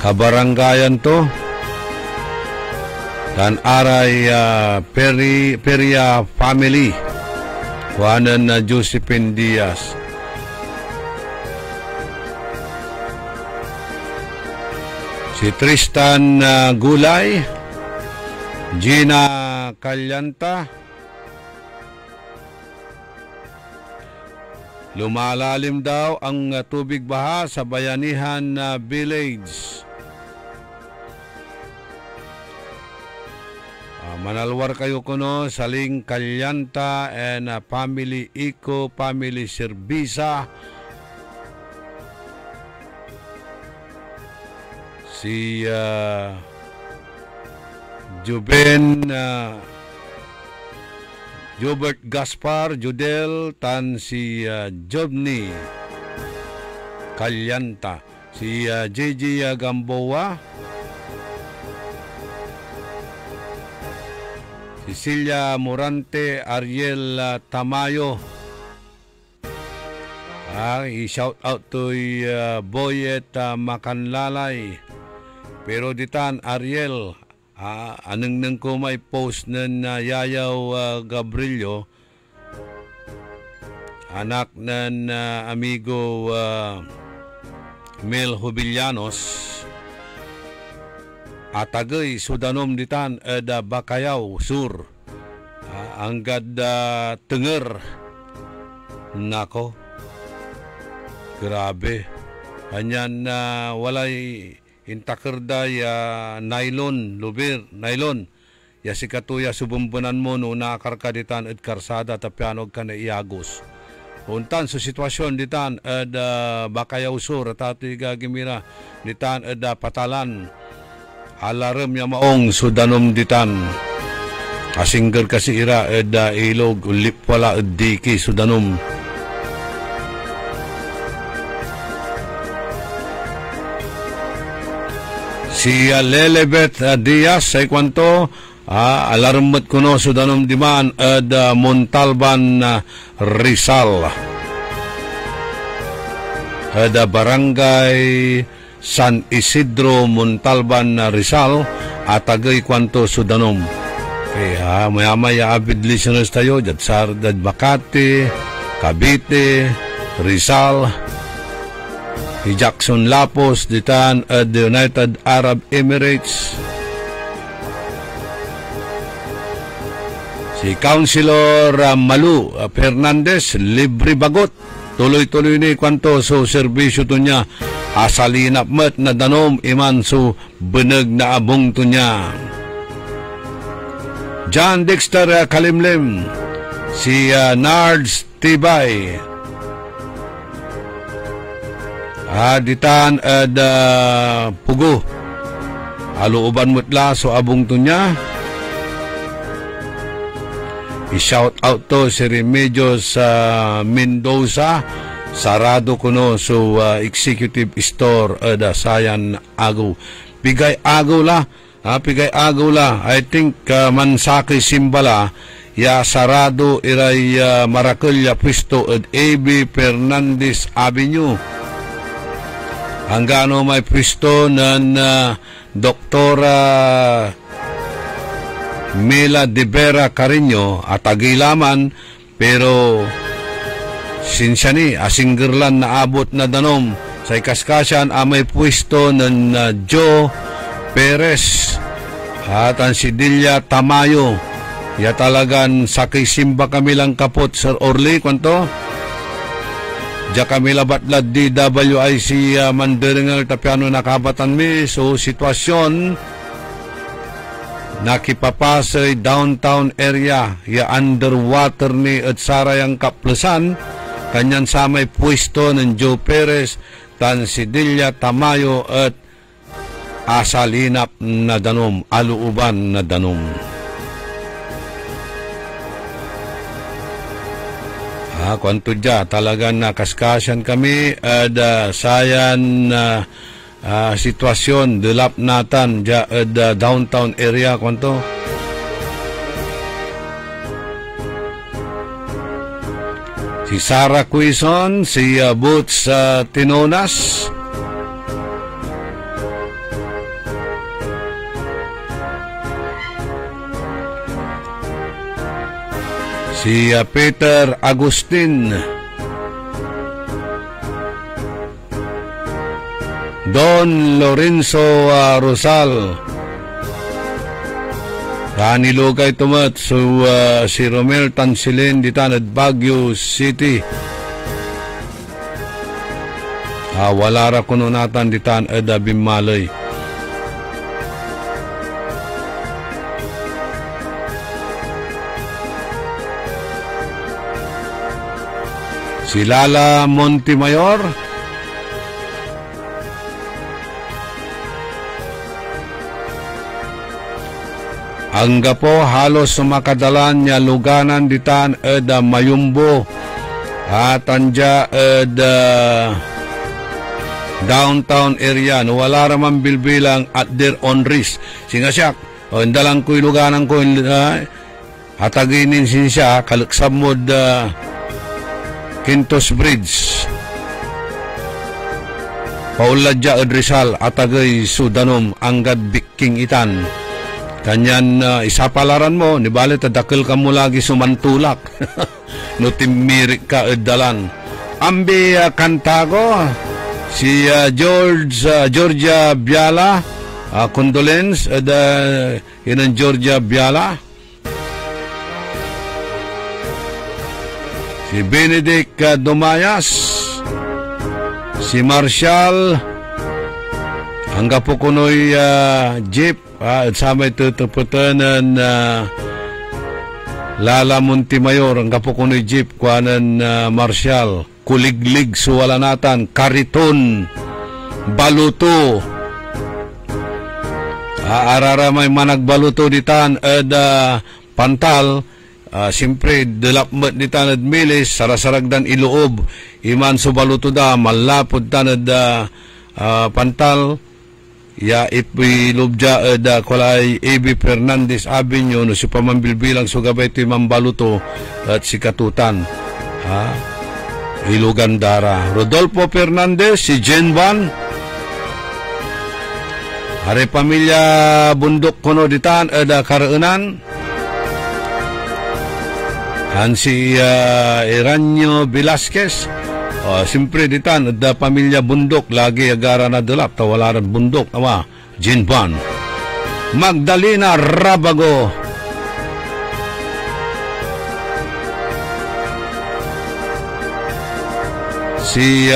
kabarangayan to. Dan aray Peria family kuhanan na Josephine Diaz. Si Tristan Gulay, Gina Calyanta, lumalalim daw ang tubig baha sa Bayanihan Village. Manalwar kayo kuno Saling Calyanta and family Eco Family Servisa si Juben Jobert Gaspar Judel tan si Jobni Kalyanta, si JJ Gamboa, Cecilia Morante, Ariel Tamayo. I-shout out to Boyet Makanlalay. Pero ditan Ariel, anong nang ko may post ng Yayaw Gabrilio, anak ng amigo Mel Hubillanos, atagay sudanom ditan eda Bakayaw Sur, anggad tenger. Nako, grabe. Kanyan walay intakerday nylon, lubir, nylon. Ya si katuya subumbunan mo no nakarka ditan ed karsada tapyanog ka na iagos. Untan sa sitwasyon ditan ed Bakayaw Sur tati gagimira ditan ed patalan. Alarm ya maong sudanom ditan. Asingger kasi ira ed ilog ulip wala ed diki sudanom. Si Lelebet Diaz ay kwanto alarmat kuno sudanom diman ed Montalban Rizal. Ed barangay San Isidro Montalban Rizal atagay kwanto sudanom. Kaya maya-maya avid listeners tayo dad Makati, Cavite, Rizal, Jackson Lapos ditan at the United Arab Emirates. Si Councilor Malu Fernandez libre bagot, tuloy-tuloy ni kwanto so serbisyo to niya, asalinap met na danom iman so beneg na abong to niya. John Dexter Kalimlim, si Nards Tibay, ditan ed pugo aluuban mutla so abong to niya. I-shout out to si Remedios Mendoza, sarado kuno so executive store ed Sayan Agaw. Pigay agaw la, pigay agaw la. I think Mansaki Simbala ya sarado iray Maraculya Pwisto ed AB Fernandez Avenue. Hanggang may pwisto ng Doktora Mila de Vera Carino at agilaman, pero sinsani asinggerlan na abot na danom sa ikaskasyan may pwisto ng Joe Perez at ang si Dilia Tamayo. Ya talagan sakay simba kami lang kapot Sir Orly kwanto. Diya kami labatlad DWIC Manderingal tapiano nakabatan mi. So sitwasyon nakipapasay downtown area ya underwater ni at sarayang kaplusan kanyan sa may pwesto ng Joe Perez tan si Dilia Tamayo at asalinap na danom, aluuban na danom. Kwanto dya, talagang nakaskasyan kami at sayan sitwasyon, dilap natan dya at downtown area, kwanto. Si Sarah Quizon, si Boots Tinonas, si Peter Agustin, Don Lorenzo Rosal, Kanilugay tumat so si Romel Tansilin ditan at Baguio City. Wala ra kuno natan ditan at Bimalay. Si Lala Montemayor, Ang gapo halos sumakadalan niya luganan ditan eda Mayumbo at anja eda downtown area no wala raman bilbilang at their own risk. Singasyak o indalang ko'y luganan ko ataginin siya kalaksamod Quintos Bridge Pauladya Rizal atagay Sudanom anggad Biking Itan. Kanyan isapalaran mo, nibali tadakil ka mo lagi sumantulak. No timirik ka dalan. Ambi kantago, si Georgia Biala, condolence, yun Georgia Biala. Si Benedict Dumayas, si Marshall, hangga po kuno'y jeep, at sa may tutuputanan Lala Montimayor, ang kapo ko ni jeep, kuanan Marshall, Kuliglig, Suwalanatan, Kariton, Baluto, arara may managbaluto ditan, Pantal, siyempre, dilapmat ditan at milis, sarasaragdan iloob, iman so baluto da, malapod tanad Pantal, ya ipilubja da kulay A.B. Fernandez Avenue no si pamambilbilang sugabay ito Mambaluto at si Katutan Ilugan Dara Rodolfo Fernandez, si Jen Van Are pamilya Bundok kuno ditan da Karaunan han si Iranyo Velasquez. Siyempre ditan, da pamilya Bundok, lagi agara na dalap, tawalaran Bundok, Jinban. Magdalena Rabago. Si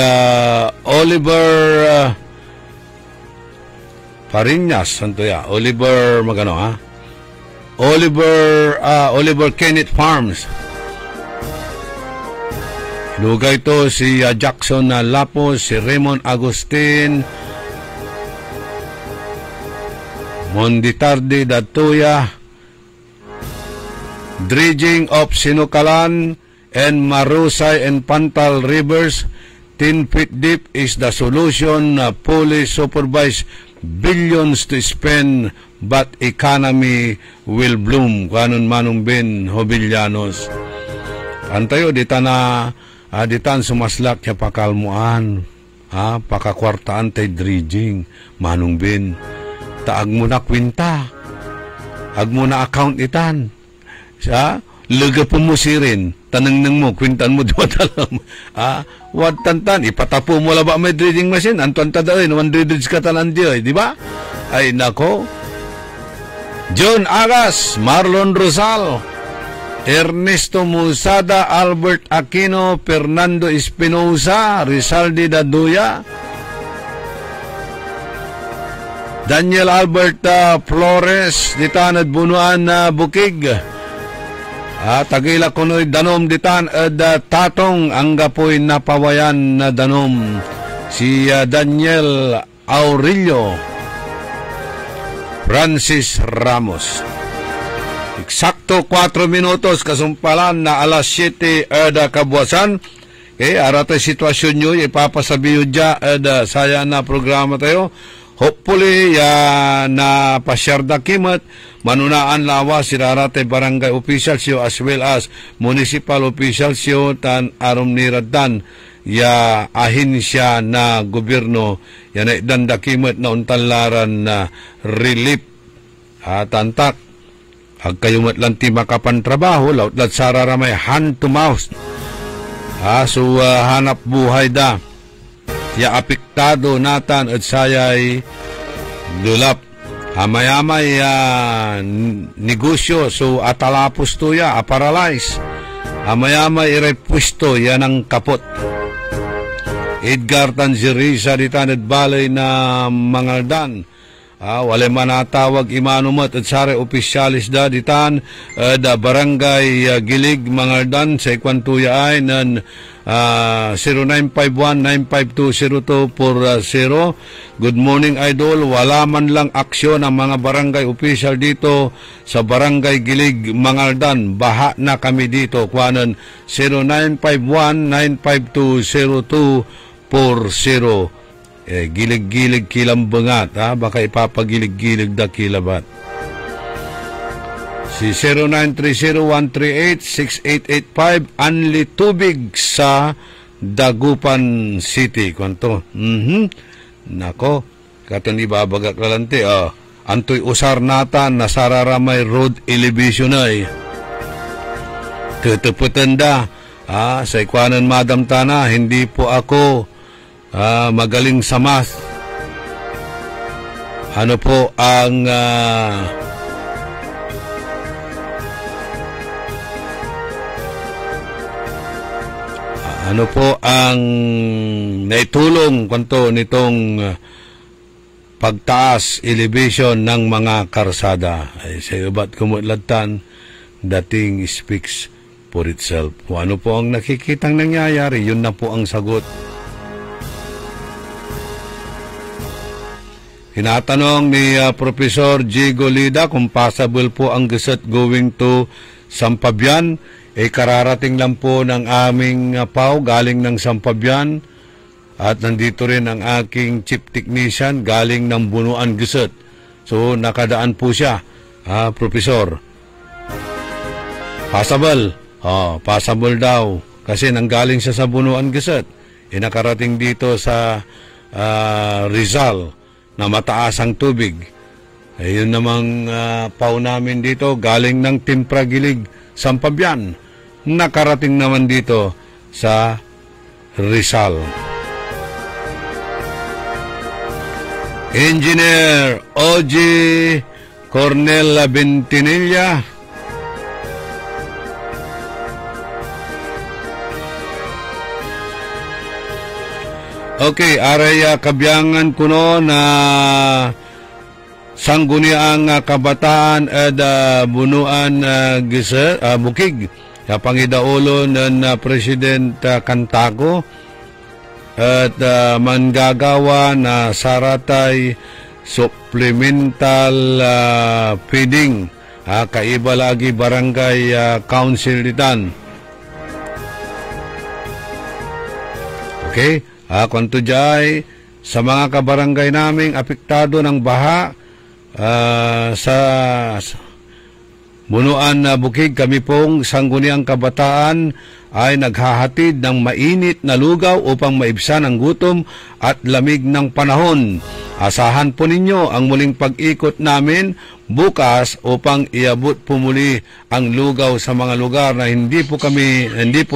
Oliver Parinas, santo ya, Oliver, Oliver Kenneth Farms. Lugay ito si Jackson Lapos, si Raymond Agustin, Monditarde Datuya, dredging of Sinukalan and Marusay and Pantal rivers, 10 feet deep is the solution. Fully supervised, billions to spend, but economy will bloom. Kanon Manong Ben Hobillanos. Antayo, dita na ditan sumaslak ya pakalmuan, pakakwartaan tay dredging, Manong Ben. Taag mo na kwinta, ag mo na account itan. Lega pumusirin, tanang mo, kwintan mo diwa talam. Wad tantan, ipatapo mo la ba may dredging machine, antuan tadaoy, naman dredge ka talan diyo, di ba? Ay nako. John Agas, Marlon Rosal, Ernesto Musada, Albert Aquino, Fernando Espinosa, Rizaldi Daduya, Daniel Albert Flores, ditan at bunuan na Bukig, tagila kuno'y danom ditan at tatong ang gapoy napawayan na danom, si Daniel Aurelio, Francis Ramos. Eksakto 4 minutos kasumpalan na alas 7 kabuwasan. Arata sitwasyon nyo, ipapasabiyo dya saya na programa tayo. Hopefully, na pasyarda kimat, manunaan lawa si arata barangay officials yo as well as municipal officials yo tan arom niradan ya ahinsya na gobyerno yan ay dandakimat na untalaran na relief tantak. Ag kayo matlanti makapantrabaho, lautlat sarara may hand to mouth. So, hanap buhay da. Ya apektado natan at sayay dulap. Hamayamay negosyo, so atalapos to ya, aparalyze. Hamayamay irepwisto, yan ang kapot. Edgar Tanziri sa ditanad balay na Mangaldan. Wala manatawag imanumat at sare opisyalis da ditan da barangay Gilig Mangaldan sa ikwantuya ay nan 0951-952-0240. Good morning, Idol. Wala man lang aksyon ang mga barangay official dito sa barangay Gilig Mangaldan. Baha na kami dito. Kuwanan 0951-952-0240. Gilig-gilig kilambangat, baka ipapagilig-gilig da kilabat. Si 0930-138-6885, anli tubig sa Dagupan City. Kwanto? Nako, katon ibabagak lalante. Antoy usar nata, nasararamay road elevation ay. Tutuputan da. Sa ikwanan Madam Tana, hindi po ako magaling sa math. Ano po ang naitulong kanto nitong pagtaas elevation ng mga karsada? Ay sa iba't kumudlatan, dating speaks for itself. Kung ano po ang nakikitang nangyayari, yun na po ang sagot. Hinatanong ni Professor G. Golida kung possible po ang gusot going to Sampabian. Kararating lang po ng aming PAW galing ng Sampabian. At nandito rin ang aking chief technician galing ng Bunuan Gusot. So nakadaan po siya, Professor. Possible. Possible daw. Kasi nanggaling siya sa Bunuan Gusot. Nakarating dito sa Rizal na mataas ang tubig. Ayun namang PAW namin dito, galing ng Timpragilig, Sampabian. Nakarating naman dito sa Rizal. Engineer O.G. Cornel Bentinilla. Okay, araya kabiyangan kuno na sangguniang kabataan at bunuan bukig. Pangidaulo ng President Cantago at manggagawa na saratay supplemental feeding. Kaiba lagi barangay council ditan. Okay? Kung jay, sa mga kabarangay naming apektado ng baha sa Bunuan na Bukig, kami pong sangguniang kabataan ay naghahatid ng mainit na lugaw upang maibsan ang gutom at lamig ng panahon. Asahan po ninyo ang muling pag-ikot namin bukas upang iabot po muli ang lugaw sa mga lugar na hindi po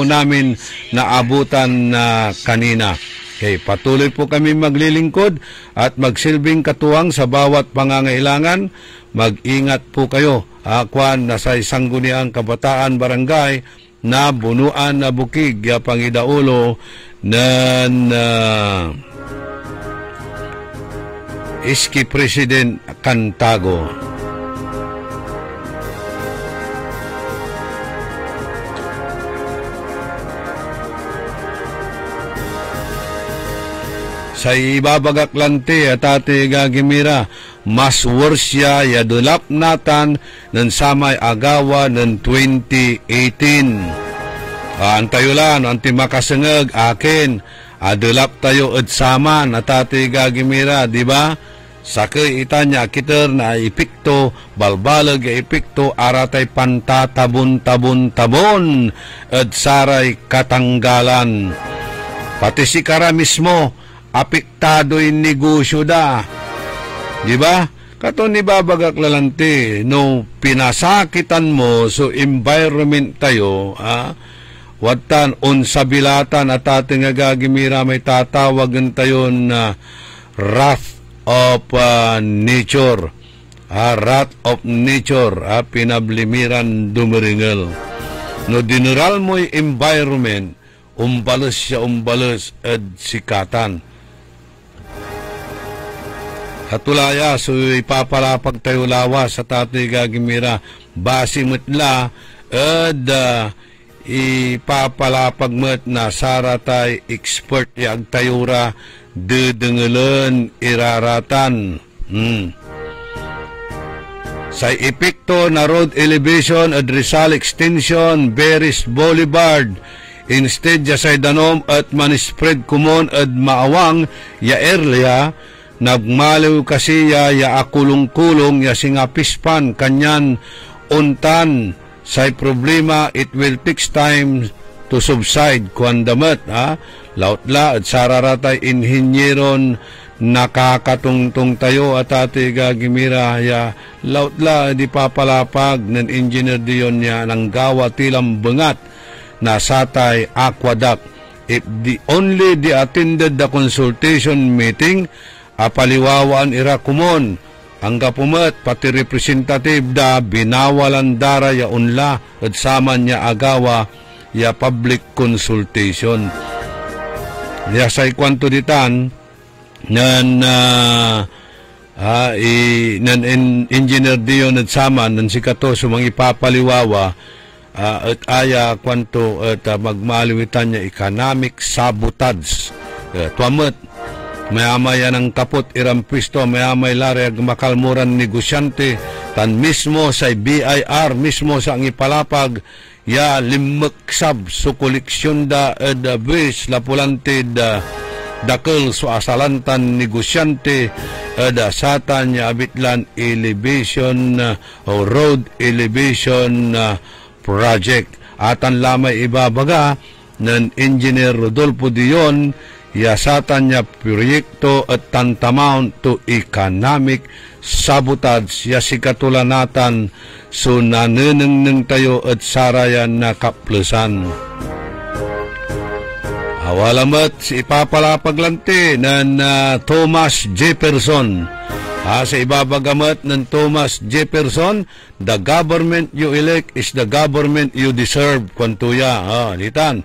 namin naabutan kanina. Okay, patuloy po kami maglilingkod at magsilbing katuwang sa bawat pangangailangan. Mag-ingat po kayo. Kwan na sa sangguniang kabataan barangay na Bunuan na Bukig, Pangidaulo ng Iski President Cantago. Sa ibabagak lante at ate gagimira, mas warsya yadulap natan ng samay agawa ng 2018. Antayo lang, anti makasangag akin, adulap tayo at saman at ate gagimira, di ba? Sakay itanya kiter na ipikto, balbalag ipikto, aratay pantatabon-tabon-tabon, at saray katanggalan. Pati si Kara mismo, apektado'y negosyo da. Di ba? Kato ni babagak lalante, no pinasakitan mo so environment tayo, watan unsabilatan at ating agagimira may tatawagan tayo na wrath of nature. Wrath of nature, pinablimiran dumiringel. No dinural mo'y environment, umbalos siya umbalos at sikatan. Katulaya, so ipapalapag tayo lawas sa Tatay Gagimira. Basi matla, ipapalapag mat na saratay expert yag tayura dedengelan iraratan. Sa epekto na road elevation at Rizal Extension, Beris Boulevard, instead ya say danom at manispread kumon at maawang ya area, nagmaliw kasi ya akulong-kulong ya singapispan kanyan untan say problema. It will take time to subside kuandamat lautla at sararatay inhinyeron nakakatungtong tayo at Tatay Gagimira ya lautla di papalapag ng engineer diyon niya ng gawa tilang bengat na satay aqueduct. If only they attended the consultation meeting, apaliwawan ira kumon ang gapumat pati representative da binawalan dara ya unla at saman niya agawa ya public consultation. Ya say kwanto ditan nan engineer diyon at saman nan sikato sumang ipapaliwawa at aya kwanto at magmaliwitan niya economic sabotage. Tuamat mayamaya ng kapot iram pwisto, mayamay lare makalmuran negosyante tan mismo sa BIR mismo sa ang ipalapag ya limaksab so koleksyon da buwis lapulante dakil so asalantan negosyante da satan ya abitlan elevation o road elevation project. Atan lamay ibabaga ng engineer Rodolfo Dion yasatan niya proyekto at tantamount to economic sabotage ya sikatulanatan so naneneng tayo at sarayan na kaplusan. Awalamat si ipapalapaglanti ng Thomas Jefferson. Sa ibabagamat ng Thomas Jefferson, the government you elect is the government you deserve. Kwantuya, litan.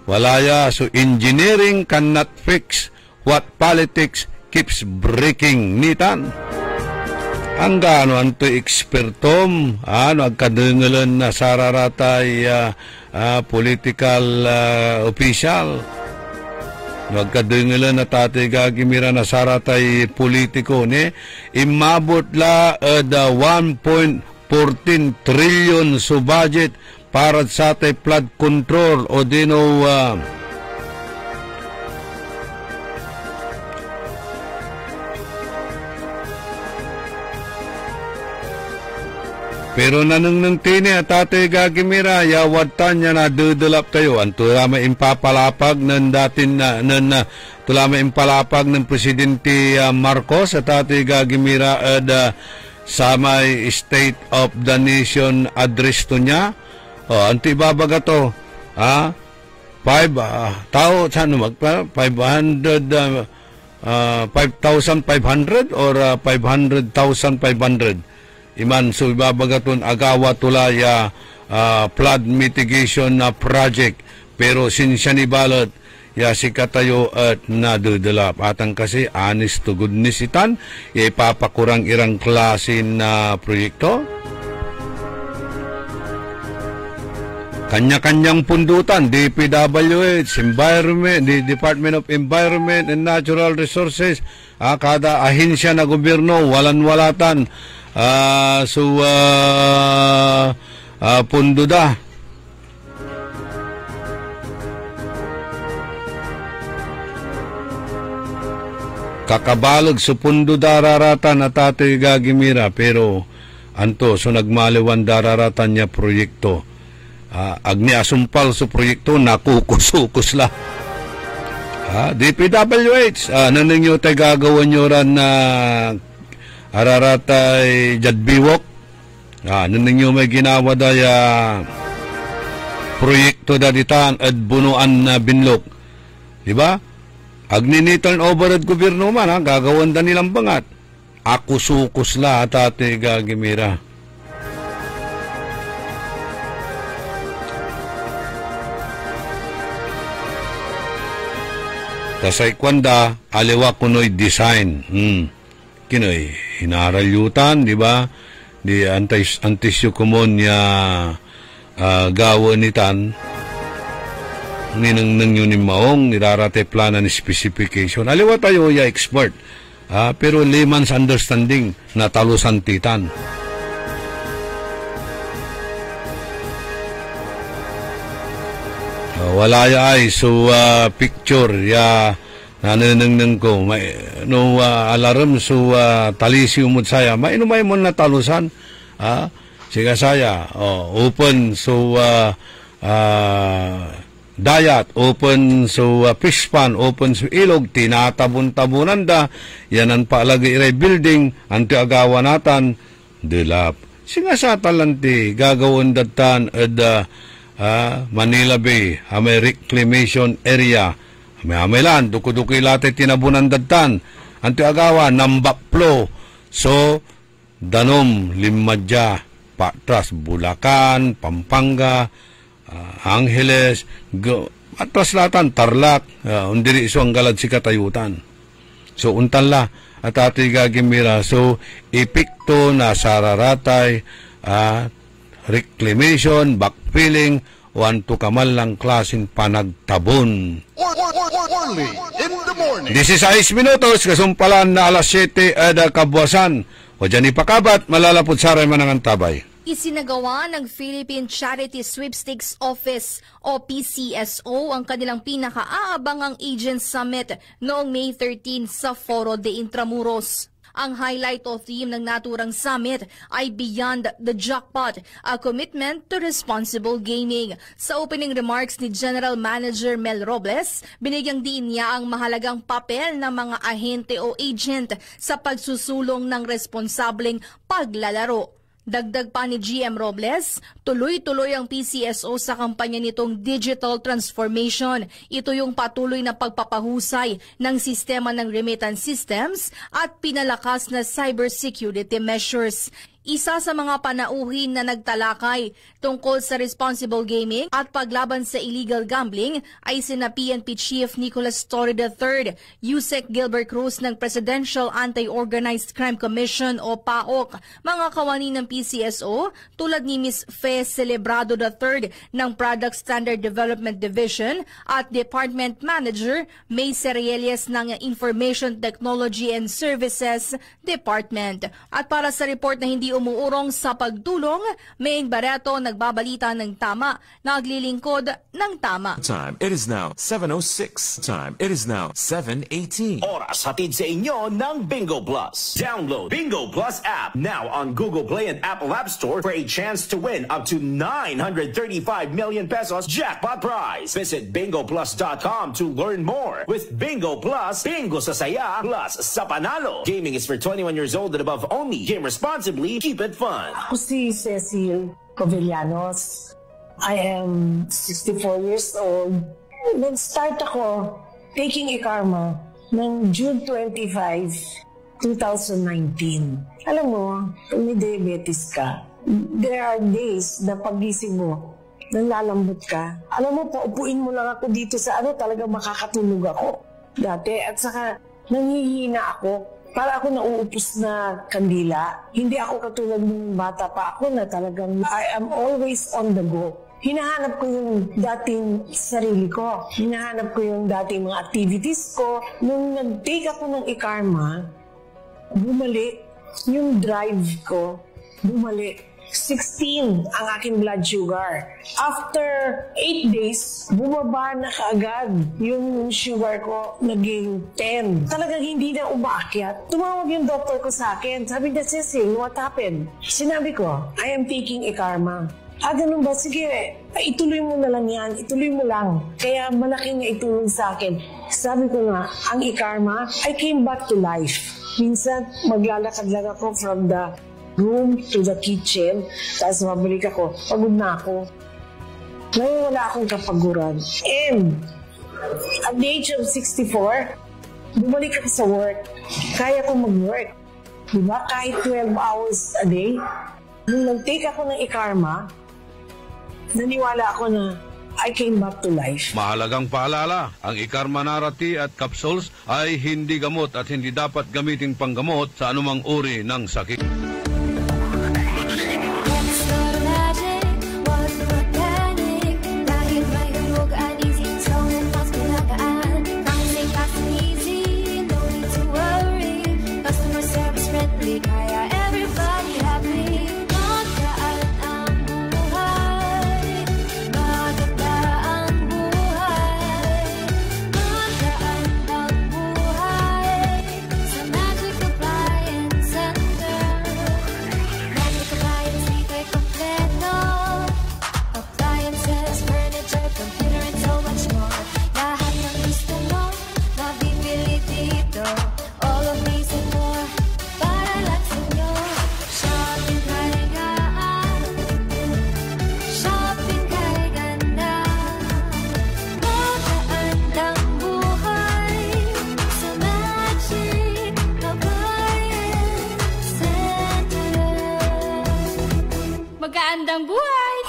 Walaya, so engineering cannot fix what politics keeps breaking. Nitan. Ang gaano anto ekspertom, agkadengalan na sararatay political official. Agkadengalan na Tatay Gagimira na saratay politiko ni imabot la the 1.14 trillion so budget para sa tay flood control o dino pero nanang tini at Tatay Gagimira yawatan niya na dudulap tayo ang tulama impapalapag ng datin na tulama impalapag ng Presidente Marcos at Tatay Gagimira at sa may State of the Nation address to niya. Anto ibabaga to, 5,500 or 500,500 iman so ibabagaton agawa tulaya flood mitigation project pero sinsya ni balot ya sikatayo at nadudulap atang kasi honest to goodness itan ipapakurang irang klase na proyekto kanya-kanyang pundutan DPWH Environment, the Department of Environment and Natural Resources kada ahensya na gobyerno walan-walatan punduda kakabalag sa punduda raratan na Tatay Gagimira pero anto so nagmaliwan dararatan niya proyekto agni asumpal sa proyekto nakukus-ukus la DPWH naninyo tayo gagawan nyo ran na araratay jadbiwok naninyo may ginawa daya proyekto daditan at bunuan na binlok diba agni ni turnover at gobyerno man gagawan da nilang bangat akus-ukus la Tatay Gagimira. Tasay kwanda, aliwa kunoy design. Kinoy, hinaralyutan, di ba? Di antisyo kumon ya gawa nitan. Ninang yun maong, nirarate plana ni specification. Aliwa tayo ya expert. Pero layman's understanding na talusan titan. Wala ya ay so picture ya nananang ko no alarm so talisi umud saya mainumay mo na talusan siga saya open so dayat open so fish pan open so ilog tinatabon-tabunan da yanan pa lagi rebuilding anti agawa natan dilap siga sa talanti gagawon datan Manila Bay, may reclamation area, may amelan, dukuduki late tinabunan datan, anti agawa, nambakplo, so, danom, limadya, patras, Bulacan, Pampanga, Angeles, atras latan, Tarlac, undiri iso ang galad si Katayutan. So, untala, at ati gagimira, so, ipikto na sararatay, reclamation, backfilling, wanto kamal lang klaseng panagtabon. Orly in the morning. 16 minutos, kasumpalan na alas 7 ada kabuasan. O dyan ipakabat, malalapot saray manangang tabay. Isinagawa ng Philippine Charity Sweepstakes Office o PCSO ang kanilang pinakaabangang Agent Summit noong May 13 sa Foro de Intramuros. Ang highlight of theme ng naturang summit ay Beyond the Jackpot, a commitment to responsible gaming. Sa opening remarks ni General Manager Mel Robles, binigyang diin niya ang mahalagang papel ng mga ahente o agent sa pagsusulong ng responsableng paglalaro. Dagdag pa ni GM Robles, tuloy-tuloy ang PCSO sa kampanya nitong digital transformation. Ito yung patuloy na pagpapahusay ng sistema ng remittance systems at pinalakas na cybersecurity measures. Isa sa mga panauhin na nagtalakay tungkol sa responsible gaming at paglaban sa illegal gambling ay sina PNP Chief Nicolas Torre III, Yusek Gilbert Cruz ng Presidential Anti-Organized Crime Commission o PAOC, mga kawani ng PCSO tulad ni Ms. Fe Celebrado III ng Product Standard Development Division at Department Manager May Cerieles ng Information Technology and Services Department. At para sa report na hindi umuurong sa pagtulong, Maing Barreto nagbabalita ng tama, naglilingkod ng tama. Time, it is now 7:06. Time, it is now 7:18. Oras hatid sa inyo ng Bingo Plus. Download Bingo Plus app now on Google Play and Apple App Store for a chance to win up to 935 million pesos jackpot prize. Visit bingoplus.com to learn more. With Bingo Plus, bingo sa saya plus sa panalo. Gaming is for 21 years old and above only. Game responsibly. Keep it fun. Ako si Cecil Covellanos. I am 64 years old. Nag-start ako taking e-karma ng June 25, 2019. Alam mo, kung may diabetes ka, there are days na pagising mo, nalalambot ka. Alam mo, paupuin mo lang ako dito sa talagang makakatulog ako dati. At saka, nanghihina ako. Para ako nauupos na kandila. Hindi ako katulad ng bata pa ako na talagang I am always on the go. Hinahanap ko yung dating sarili ko. Hinahanap ko yung dating mga activities ko. Nung nag-take ako ng e-karma, bumalik yung drive ko. Bumalik. 16 ang aking blood sugar. After 8 days, bumaba na kaagad yung sugar ko, naging 10. Talagang hindi na umaakyat. Tumawag yung doctor ko sa akin. Sabi niya, Cecil, what happened? Sinabi ko, I am taking e-karma. Ganun ba? Sige, ituloy mo na lang yan. Ituloy mo lang. Kaya malaking itulong sa akin. Sabi ko nga, ang e-karma, I came back to life. Minsan, maglalakad lang ako from the room to the kitchen, tapos mabalik ako, pagod na ako. Ngayon wala akong kapaguran. And at the age of 64, bumalik ako sa work. Kaya ko mag-work. Diba? Kahit 12 hours a day. Nung nag-take ako ng e-karma, naniwala ako na I came back to life. Mahalagang paalala, ang Ikarma Narati at capsules ay hindi gamot at hindi dapat gamitin panggamot sa anumang uri ng sakit.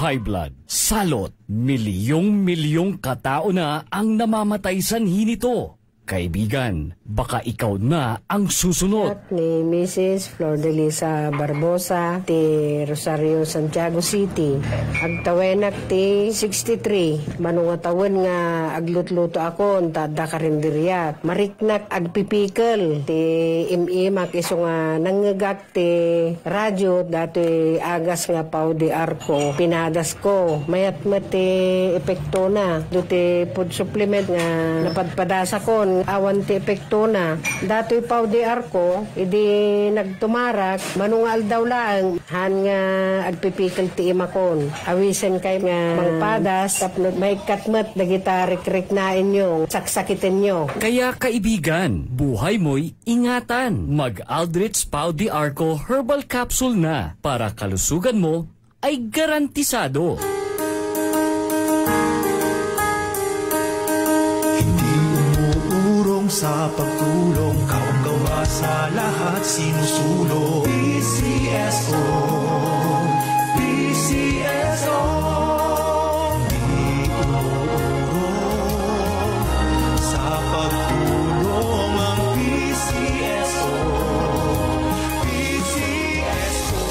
High blood, salot, milyong-milyong katao na ang namamatay sanhi nito. Kaibigan, baka ikaw na ang susunod. At ni Mrs. Flordelisa Barbosa, ti Rosario, Santiago City. Agtawenak ti 63. Manungatawan nga aglutluto ako, tada karinderyat. Mariknak agpipikal, ti imak iso nga nanggagak ti radyo, dati agas nga pao di arko. Pinadas ko, mayat-mat ti epekto na. Duti food supplement nga napadpadasa ko, awan ti epekto na. Dato'y pao di arko, idi nagtumarak, manungal daw lang, han nga agpipikal ti imakon. Awisen kay nga mangpadas, tapno may katmat, dagita rik-rik na inyo, saksakitin nyo. Kaya kaibigan, buhay mo'y ingatan. Mag-Aldrich Pau di Arco Herbal Capsule na para kalusugan mo ay garantisado. Sa pagtulong, kaong-gawa sa lahat sinusulong. PCSO, PCSO, di umuurong sa pagtulong ang PCSO, PCSO.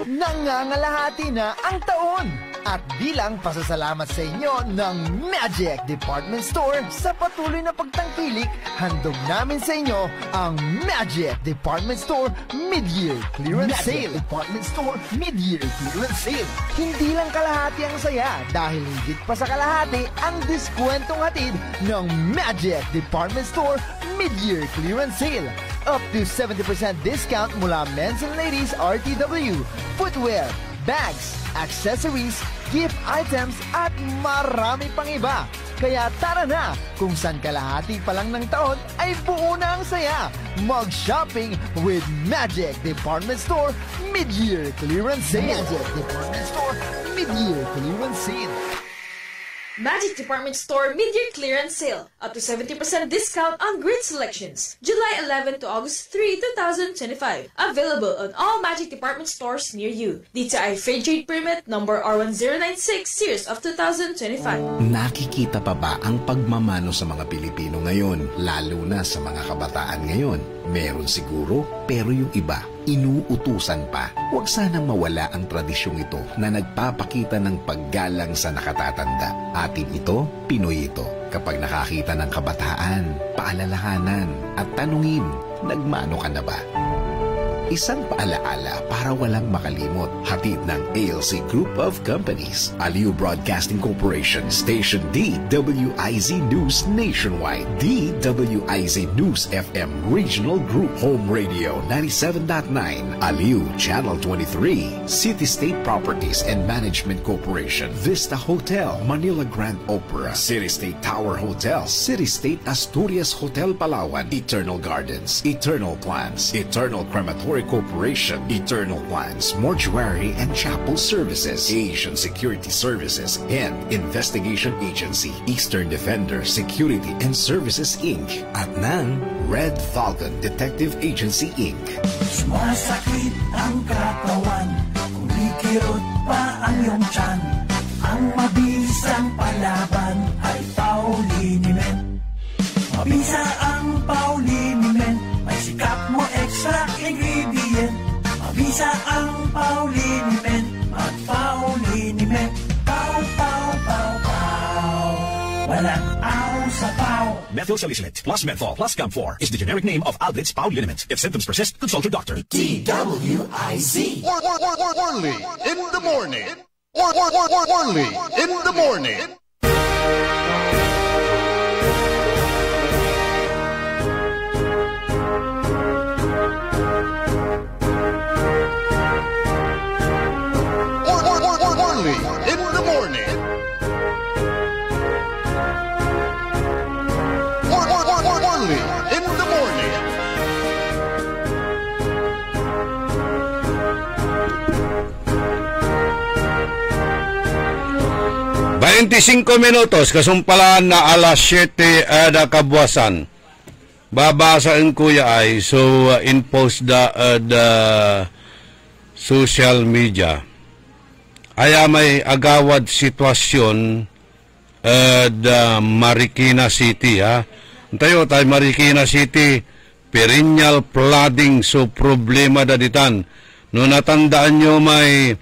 Nangangalahati na ang taon. At bilang pasasalamat sa inyo ng Magic Department Store sa patuloy na pagtangkilik, handog namin sa inyo ang Magic Department Store Mid-Year Clearance Sale. Department Store Mid-Year Clearance Sale. Hindi lang kalahati ang saya dahil higit pa sa kalahati ang diskwentong hatid ng Magic Department Store Mid-Year Clearance Sale. Up to 70% discount mula men's and ladies RTW, footwear, bags, accessories, gift items at marami pang iba. Kaya tara na, kung saan kalahati pa lang ng taon ay buo na ang saya. Mag-shopping with Magic Department Store Mid-Year Clearance Sale. Magic Department Store Mid-Year Clearance Sale. Magic Department Store Mid-Year Clearance Sale. Up to 70% discount on great selections. July 11 to August 3, 2025. Available on all Magic Department stores near you. DTI Fair Trade Permit number R1096 series of 2025. Nakikita pa ba ang pagmamano sa mga Pilipino ngayon? Lalo na sa mga kabataan ngayon. Meron siguro, pero yung iba, inuutusan pa. Huwag sanang mawala ang tradisyong ito na nagpapakita ng paggalang sa nakatatanda. Atin ito, Pinoy ito. Kapag nakakita ng kabataan, paalalahanan at tanungin, nagmano ka na ba? Isang paalaala para walang makalimot. Hatid ng ALC Group of Companies. Aliw Broadcasting Corporation. Station DWIZ News Nationwide. DWIZ News FM Regional Group. Home Radio 97.9. Aliw Channel 23. City State Properties and Management Corporation. Vista Hotel. Manila Grand Opera. City State Tower Hotel. City State Asturias Hotel Palawan. Eternal Gardens. Eternal Plans. Eternal Crematory Corporation, Eternal Plans, Mortuary and Chapel Services, Asian Security Services, and Investigation Agency, Eastern Defender Security and Services Inc. At ng Red Falcon Detective Agency Inc. Sumasakit ang katawan, kung kirot pa ang iyong tiyan. Ang mabisang palaban ay Pauliniment. Mabisa ang Pauliniment, may sikap mo extra ingredient. Mabisa ang Pauliniment, mag-Pauliniment. Pow, pow, pow, pow. Walang aw sa pow. Methyl salicylate plus menthol plus camphor is the generic name of Aldrich Pauliniment. If symptoms persist, consult your doctor. DWIZ. Orly in the morning. Orly in the morning. Orly in the morning. Orly in the morning. 25 minutos, kasumpalaan na alas 7 ada kabuasan. Babasain kuya ay, so in post the social media. Aya may agawad sitwasyon Marikina City, ha. Tayo Marikina City, perennial flooding, so problema daditan. No natandaan nyo may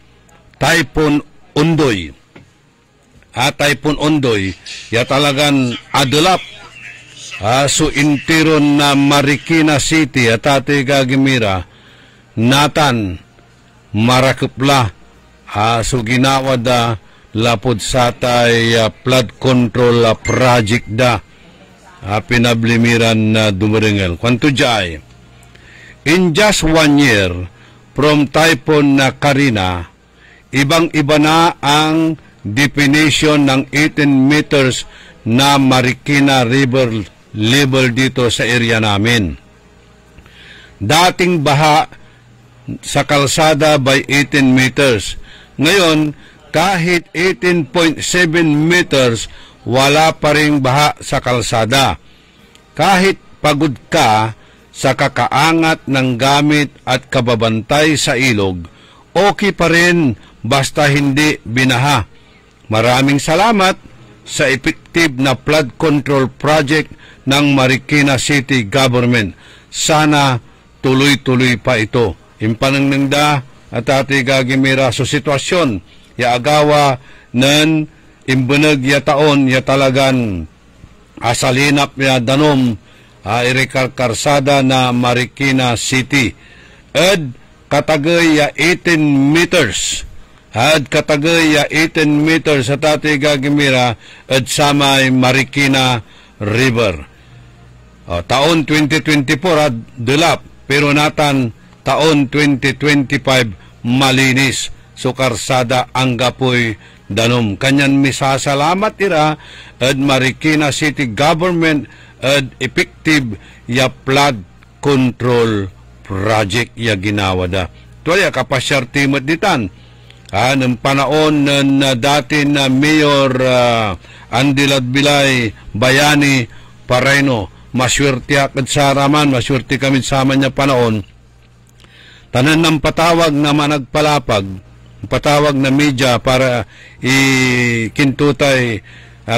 Typhoon Ondoy. Typhoon Ondoy, ya talagan adulap. So intiron na Marikina City at ati gagimira, natan marakupla. So ginawa da lapod sa tay flood control project da. Pinablimiran na dumaringel. Kwanto jay? In just 1 year from Typhoon na Karina, ibang-iba na ang definition ng 18 meters na Marikina River level dito sa area namin. Dating baha sa kalsada by 18 meters. Ngayon, kahit 18.7 meters, wala pa ring baha sa kalsada. Kahit pagod ka sa kakaangat ng gamit at kababantay sa ilog, okay pa rin basta hindi binaha. Maraming salamat sa effective na flood control project ng Marikina City Government. Sana tuloy-tuloy pa ito. Impanangda at ati gagimira so sitwasyon ya agawa nan imbeneg ya taon ya talagan asalinap ya danom irikarsada na Marikina City. Ed katagay ya 18 meters. Had katagay 18 meters sa tati gagimira at samay Marikina River. Taon 2024 at dulap, pero natan taon 2025 malinis. So karsada ang gapoy danom. Kanyan misasalamat ira at Marikina City Government at effective ya flood control project ya ginawa da. Tuwaya kapasyar timot ditan. Ng panahon na dati na Mayor Andilad Bilay Bayani Pareno, maswerte akad sa raman, maswerte kami sama niya panahon. Tanan ng patawag na managpalapag, patawag na media para ikintutay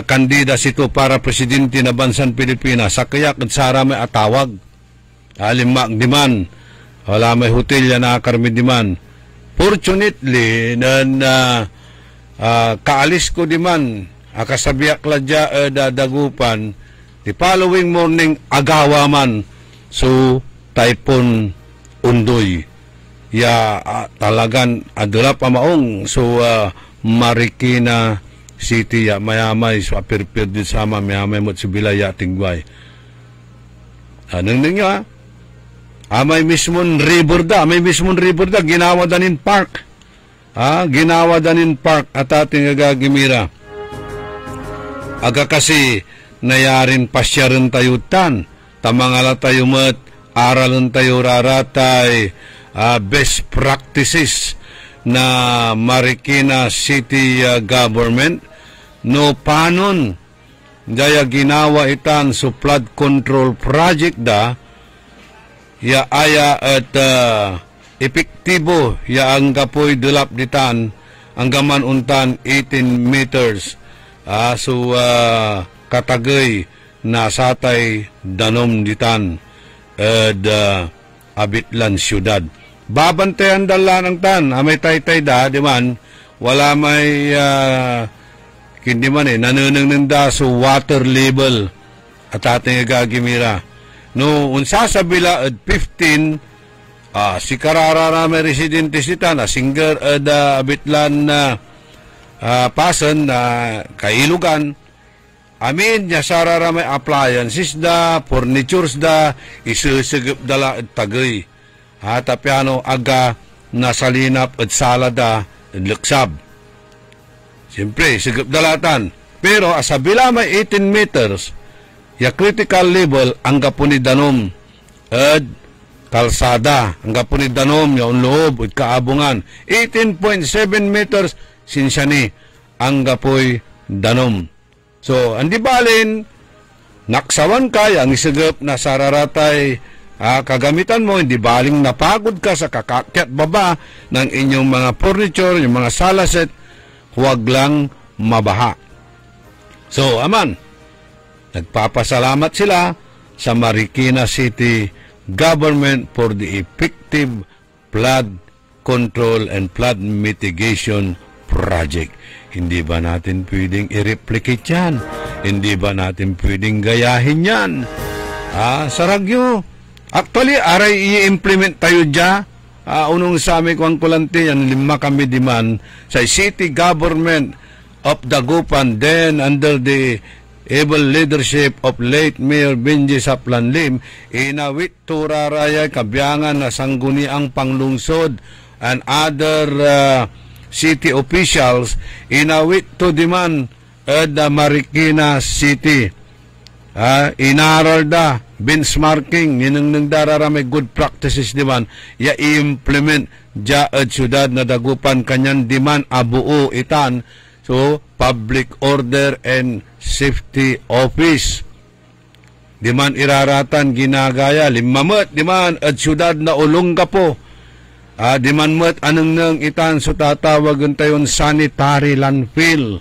kandida sito para presidente na bansang Pilipinas. Sa kaya akad sa raman atawag. Alimak diman, wala may hotel yan na akarmi diman. Fortunately, kaalis ko di man, akasabiak ladya dagupan, the following morning, agawa man, so Typhoon Ondoy. Ya talagan, adula pa maong, so Marikina City, ya mayamay, so apirpir din sama, mayamay mo't sibilaya tingway. Anong ninyo, may mismong river da, ginawa danin park. Ginawa danin park at ating agagimira. Aga kasi nayarin pasyarin tayo tan, tamangala tayo mat, aralan tayo raratay, best practices na Marikina City Government. No panon, daya ginawa itan so flood control project da, ya aya at epektibo ya ang kapoy dulap ditan ang gaman untan 18 meters. So katagay na satay danom ditan Abitlan syudad. Babantayan dala ng tan, may taytay da, di man, wala may, hindi man nanunang da so water level at ating gagimira. No, unsa sa bila at 15, si kararara may residentes ita na singer Abitlan pasan na kailugan, amin, ya sarara may appliances da, furnitures da, isusagap dala at tagay. Tapiano aga nasalinap at salada at luksab. Siyempre, sigap dalatan. Pero asabila may 18 meters, ya critical level ang kapuni danom at kalsada. Ang kapuni danom yung loob at kaabungan. 18.7 meters sinsani ang kapoy danom. So, andi balin, naksawan kay ang isagap na sararatay kagamitan mo, hindi baling napagod ka sa kakakyat baba ng inyong mga furniture, yung mga sala set, huwag lang mabaha. So, aman, nagpapasalamat sila sa Marikina City Government for the effective flood control and flood mitigation project. Hindi ba natin pwedeng i-replicate yan? Hindi ba natin pwedeng gayahin yan? Saragyo. Actually, aray i-implement tayo dya. Unong sa amin kung kulante yan, 5 kami diman sa City Government of Dagupan, then under the able leadership of late Mayor Benji Saplanlim, inawit turaraya kabiyangan na sangguniang panglungsod and other city officials, inawit to diman at Marikina City. Inaral da benchmarking ninang darara may good practices diman ya i-implement ja at syudad na Dagupan kanyan diman abuo itan. So Public Order and Safety Office diman iraratan ginagaya 5 met diman at syudad na Olongapo diman met anong nang itan so tatawagan tayon sanitary landfill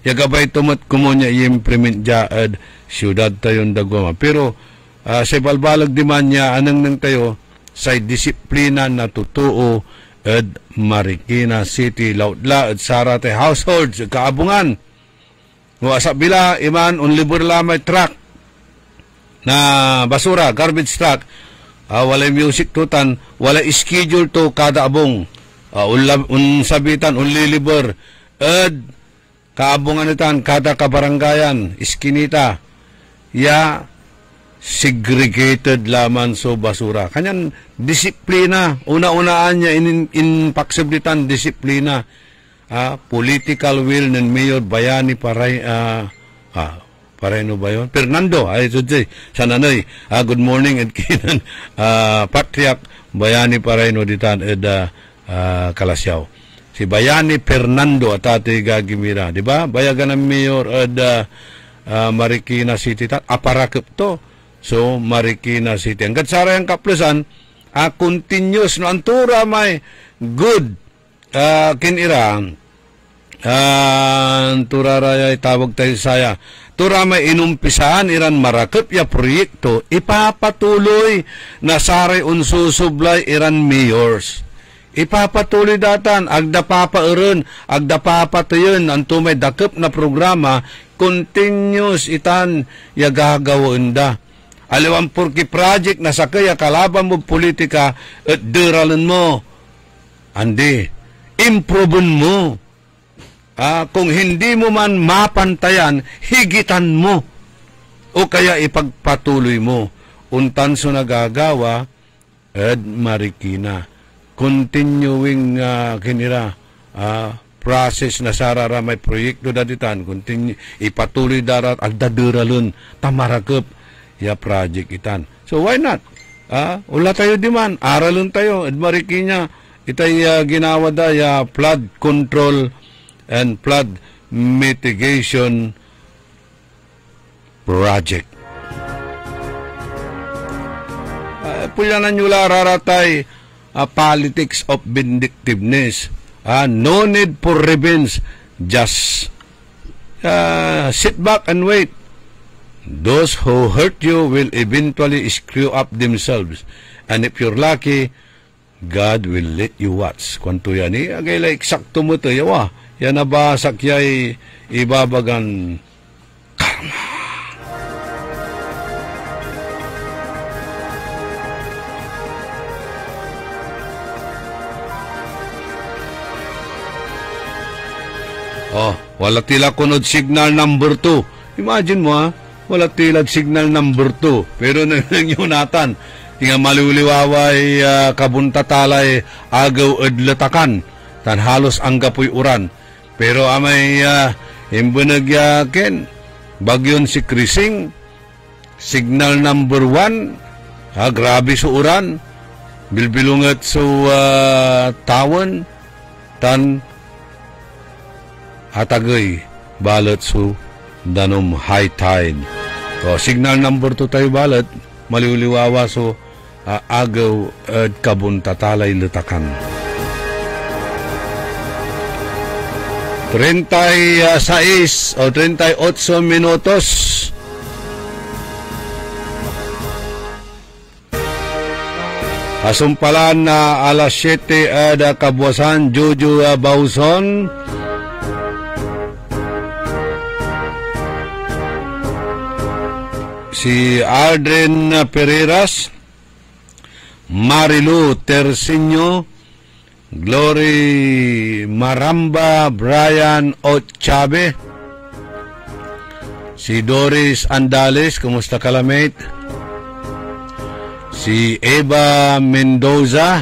ya gabay tumat kumonya i-implement ja at syudad tayon Dagupan. Pero sa balbalag di man niya anang nang tayo sa disiplina na totoo at Marikina City lautla at sarate households kaabungan. Sa bila iman unlibur lamay truck na basura, garbage truck, walay music tutan, walay schedule to kada abong. Unsabitan unlilibur at kaabungan itan kada kabaranggayan, iskinita, ya segregated laman so basura. Kanyan disiplina, una-unaan niya in paksiblitan disiplina. Political will ng Mayor Bayani Paray Parayno ba yun? Fernando, ay sudjay, sa nanay, good morning at kinan, Patriarch Bayani Parayno ditan Kalasyaw. Si Bayani Fernando at ati gagimira, di ba? Bayagan ng Mayor Marikina City, aparakip to. So, Marikina City. Ang gatsara yung kaplusan, continuous no antura may good kinira turaraya tawag tayo saya tura may inumpisaan iran marakip ya proyekto ipapatuloy na saray unsusublay iran mayors ipapatuloy datan agda papairon agda papatayon ang tumay dakip na programa continuous itan ya gagawin da. Aliwan purki project na sakaya kalaban mo politika at deralan mo. Andi, improvean mo. Kung hindi mo man mapantayan, higitan mo. O kaya ipagpatuloy mo. Untan so nagagawa, at Marikina. Continuing kinira, process na sarara may proyekto daditan, ipatuloy darat agdaduralun, tamarakap, ya project itan. So why not? Ula tayo di man, aralun tayo, at Marikina, itay ginawa da ya flood control and flood mitigation project. Pulyanan nyo la raratay, politics of vindictiveness. No need for revenge. Just sit back and wait. Those who hurt you will eventually screw up themselves. And if you're lucky, God will let you watch. Kwanto yan agay like eksakto mo to yawa. Yan nabasak yay ibabagan karma. Wala tila kunod signal number 2. Imagine mo wala tila signal number 2. Pero nangyunatan, tinga maluliwaway kabuntatalay agaw adlatakan. Tan halos anggapoy uran. Pero amay imbanagyaken, bagyon si Krising, signal number 1, grabe sa uran, bilbilungat sa tawon, tan atagay balat su danom high tide. Signal number 2 tayo balat, maliwliwawa so agaw at kabuntatalay letakan. 36 o 38 minutos. Asumpalan na alas 7 ada kabuasan Jojo Bauson. Si Aldrin Pereiras, Marilu Terciño, Glory Maramba, Brian Ochabe, si Doris Andales, kumusta kalamate? Si Eva Mendoza,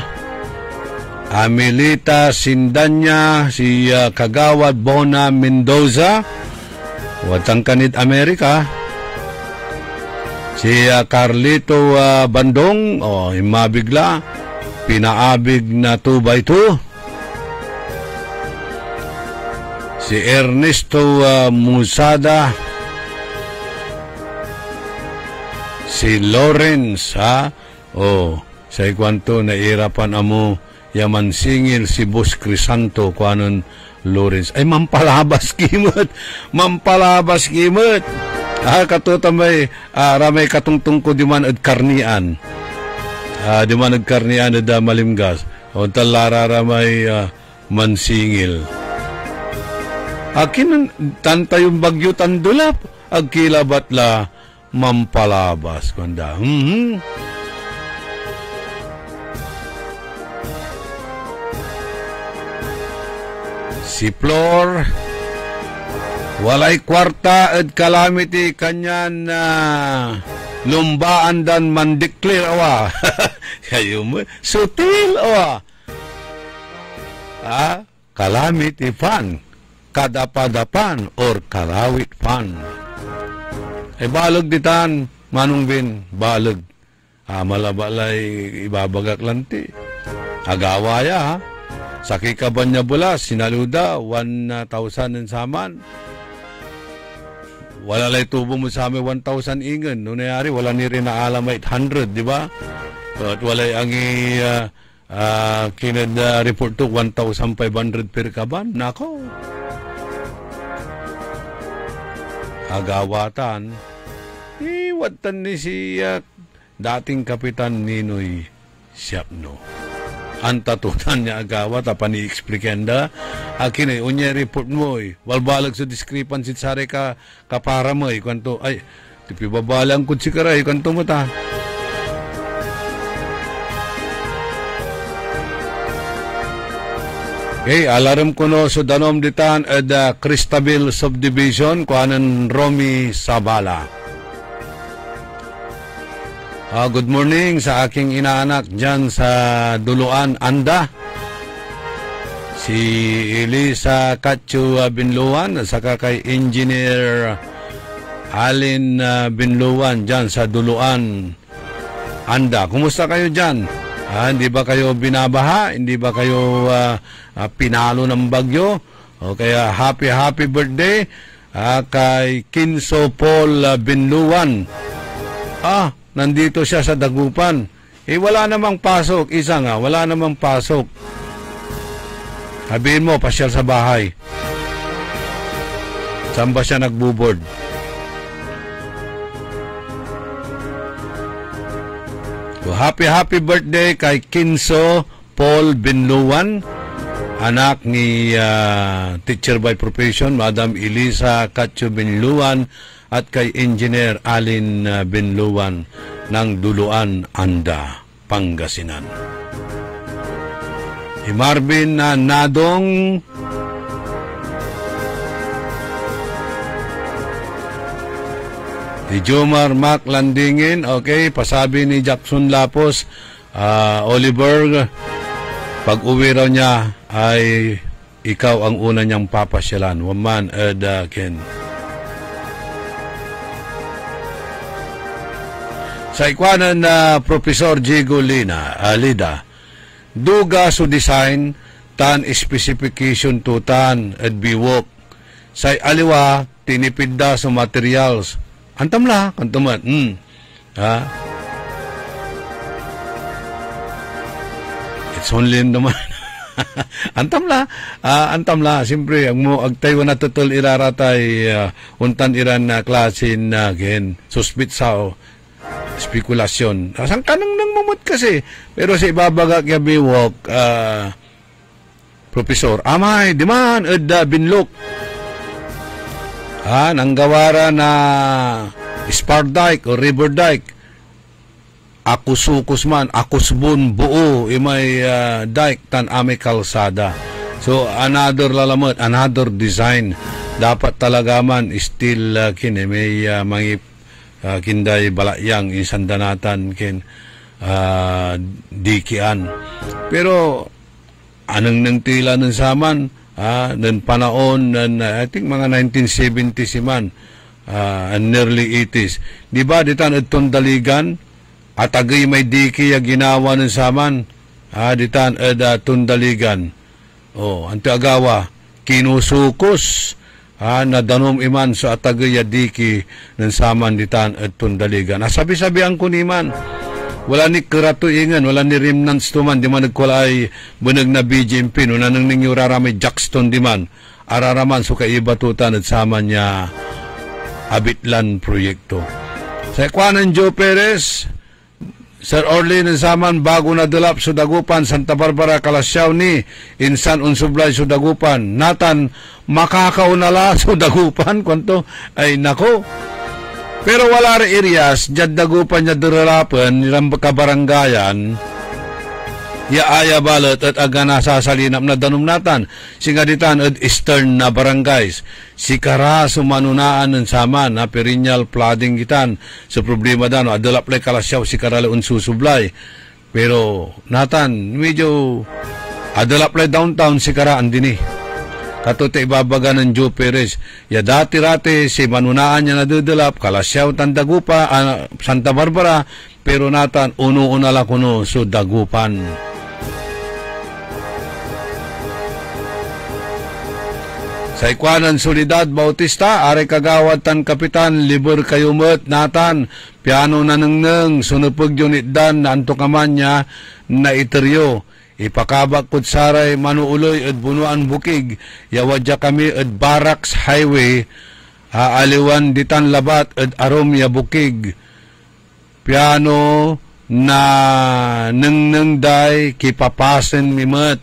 Amelita Sindanya, si Kagawad Bona Mendoza, Watangkanit Amerika, si Carlito Bandong, himabigla, pinaabig na 2x2. Si Ernesto Musada, si Lawrence, sa ikwanto nairapan amo yaman singil si Boss Crisanto kuanon Lawrence. Ay, mampalabas kimot. Katutamay ramay katungtong ko di man ad karnian. Di man ad karnian ad malimgas. O talara ramay mansingil. Akin tanta yung bagyo tandulap. Agkilabat la mampalabas. Kanda. Si Flor, walay kwarta at calamity kanyan na lumbaan dan mandeclare awa. Kayo mo, sutil awa. Calamity fund, kadapadapan or karawit fund. Balog ditan, manong bin, balog. Malabalay ibabagak lanti. Agawaya ha. Sakay ka ba niya bula, sinaluda, 1,000 ng saman. Wala lay tubo mo sa amin 1,000 ingan. Noong nangyari, wala ni rin na alam 800, di ba? At wala ang report to 1,500 per kaban. Nako. Agawatan. Iwatan ni si dating Kapitan Ninoy Siapno. Antatutan niya agawat, pani-explikenda. Akin ay, unya report mo, walbalag sa discrepancy sari ka kapara mo, kwanto, ay, tipi babalang kung si karay, kwanto mo ta. Okay, alarm ko no, so danom ditan at Cristabel Subdivision, kuanan Romy Sabala. Good morning sa aking inaanak dyan sa Duluan, Anda. Si Elisa Katsu Binluan, saka kay Engineer Alin Binluan dyan sa Duluan, Anda. Kumusta kayo dyan? Hindi ba kayo binabaha? Hindi ba kayo pinalo ng bagyo? O kaya happy birthday kay Kinso Paul Binluan. Nandito siya sa Dagupan. wala namang pasok. Isa nga, wala namang pasok. Sabihin mo, pasyal sa bahay. Saan ba siya nagbubord? So, happy birthday kay Kinso Paul Binluan, anak ni teacher by profession, Madam Elisa Katyo Binluan, at kay Engineer Alin Binluan ng Duluan, Anda, Pangasinan. Si Marvin Nadong, si Jomar Mac Landingin, okay, pasabi ni Jackson Lapos, Oliver, pag uwi raw niya ay ikaw ang una niyang papasyalan. Waman Ken. Sa ikwanan na Professor Jigo Lida, duga so design tan specification tutan at biwok. Sa aliwa, tinipid da sa materials. Antamla, kantuman. Ha? It's only naman. Antamla. Siyempre, ang mo agtayo na tutol iraratay untan iran na klase na gen suspit sa spekulasyon. Asang kanang nang mumut kasi. Pero sa ibabaga kaya biwok, Professor, amay, di man, binlok. Nang gawara na spar dike o river dike. Akusukos man, akusbon buo, imay dike tan ame kalsada. So, another lalamot, another design. Dapat talaga man, still, may mga kinday balayang isandanatan kin dikian. Pero anang nang tila ng saman ng panahon ng I think mga 1970s man and early 80s. Di ba ditan itong daligan at agay may diki ya ginawa ng saman ditan tundaligan. Anto agawa kinusukos nadanom iman sa atagaya diki ng saman ditan at tundaligan. Sabi-sabihan ko niman, wala ni karatuingan, wala ni remnants tuman, di man nagkulay bunag na BGMP, no nanang ninyo raramay Jackson di man, araraman so kaibatutan at saman niya abitlan proyekto. Sa ikwanan Joe Perez, Sir Orly ng saman bago na dalap sa Dagupan, Santa Barbara, Kalasyaw ni Insan Unsublay sa Dagupan. Natan, makakaunala sa Dagupan. Kwanto? Ay, nako. Pero wala rin areas, dyan Dagupan niya duralapan, nilang kabarangayan, yaaya balot at aga nasasalinap na danumnatan. Singaditan at eastern na barangays. Sikara sumanunaan ng saman na perennial flooding gitan sa problema dano. Adalaplay Kalasyaw, sikara laun susublay. Pero natan, medyo adalaplay downtown, sikara andini. Katote ibabaga ng Joe Perez. Ya dati-rati si manunaan niya nadudulap, Kalasyaw, Tandagupa, Santa Barbara. Pero natan, uno-una la kuno so Dagupan. Sa ikwanan Solidad Bautista, are kagawad tan Kapitan, libur kayumot natan, piano nanengneng, sunupag yunit dan, na antokaman niya, na iteryo. Ipakabak kud saray manuuloy at bunuan bukig, yawadya kami at Barracks Highway, aliwan ditan labat at arom ya bukig. Piano na nengneng day, kipapasen mimet.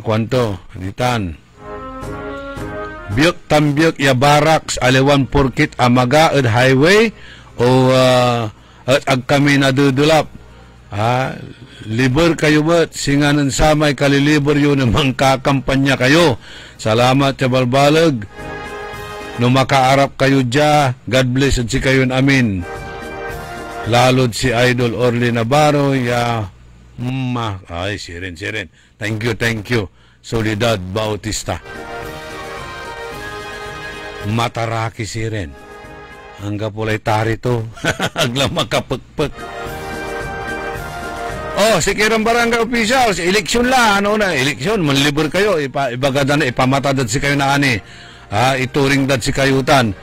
Kwanto, ditan. Biyok tambiyok ya Barracks aliwan purkit amaga at highway o at ag kami nadudulap. Liber kayo ba't singanan samay kaliliber yun namang kakampanya kayo. Salamat sa balbalag. No makaarap kayo dya, God bless at si kayo amin. Lalod si Idol Orly Navarro ay siren. Thank you. Solidad Bautista. Mataraki siren. Hangga pulay tarito. Aglang makapagpag. Si Kirang Barangay Officials, eleksyon la, eleksyon, manlibur kayo, ibagada na, ipamatadad si kayo na ani, ituring dad si kayutan.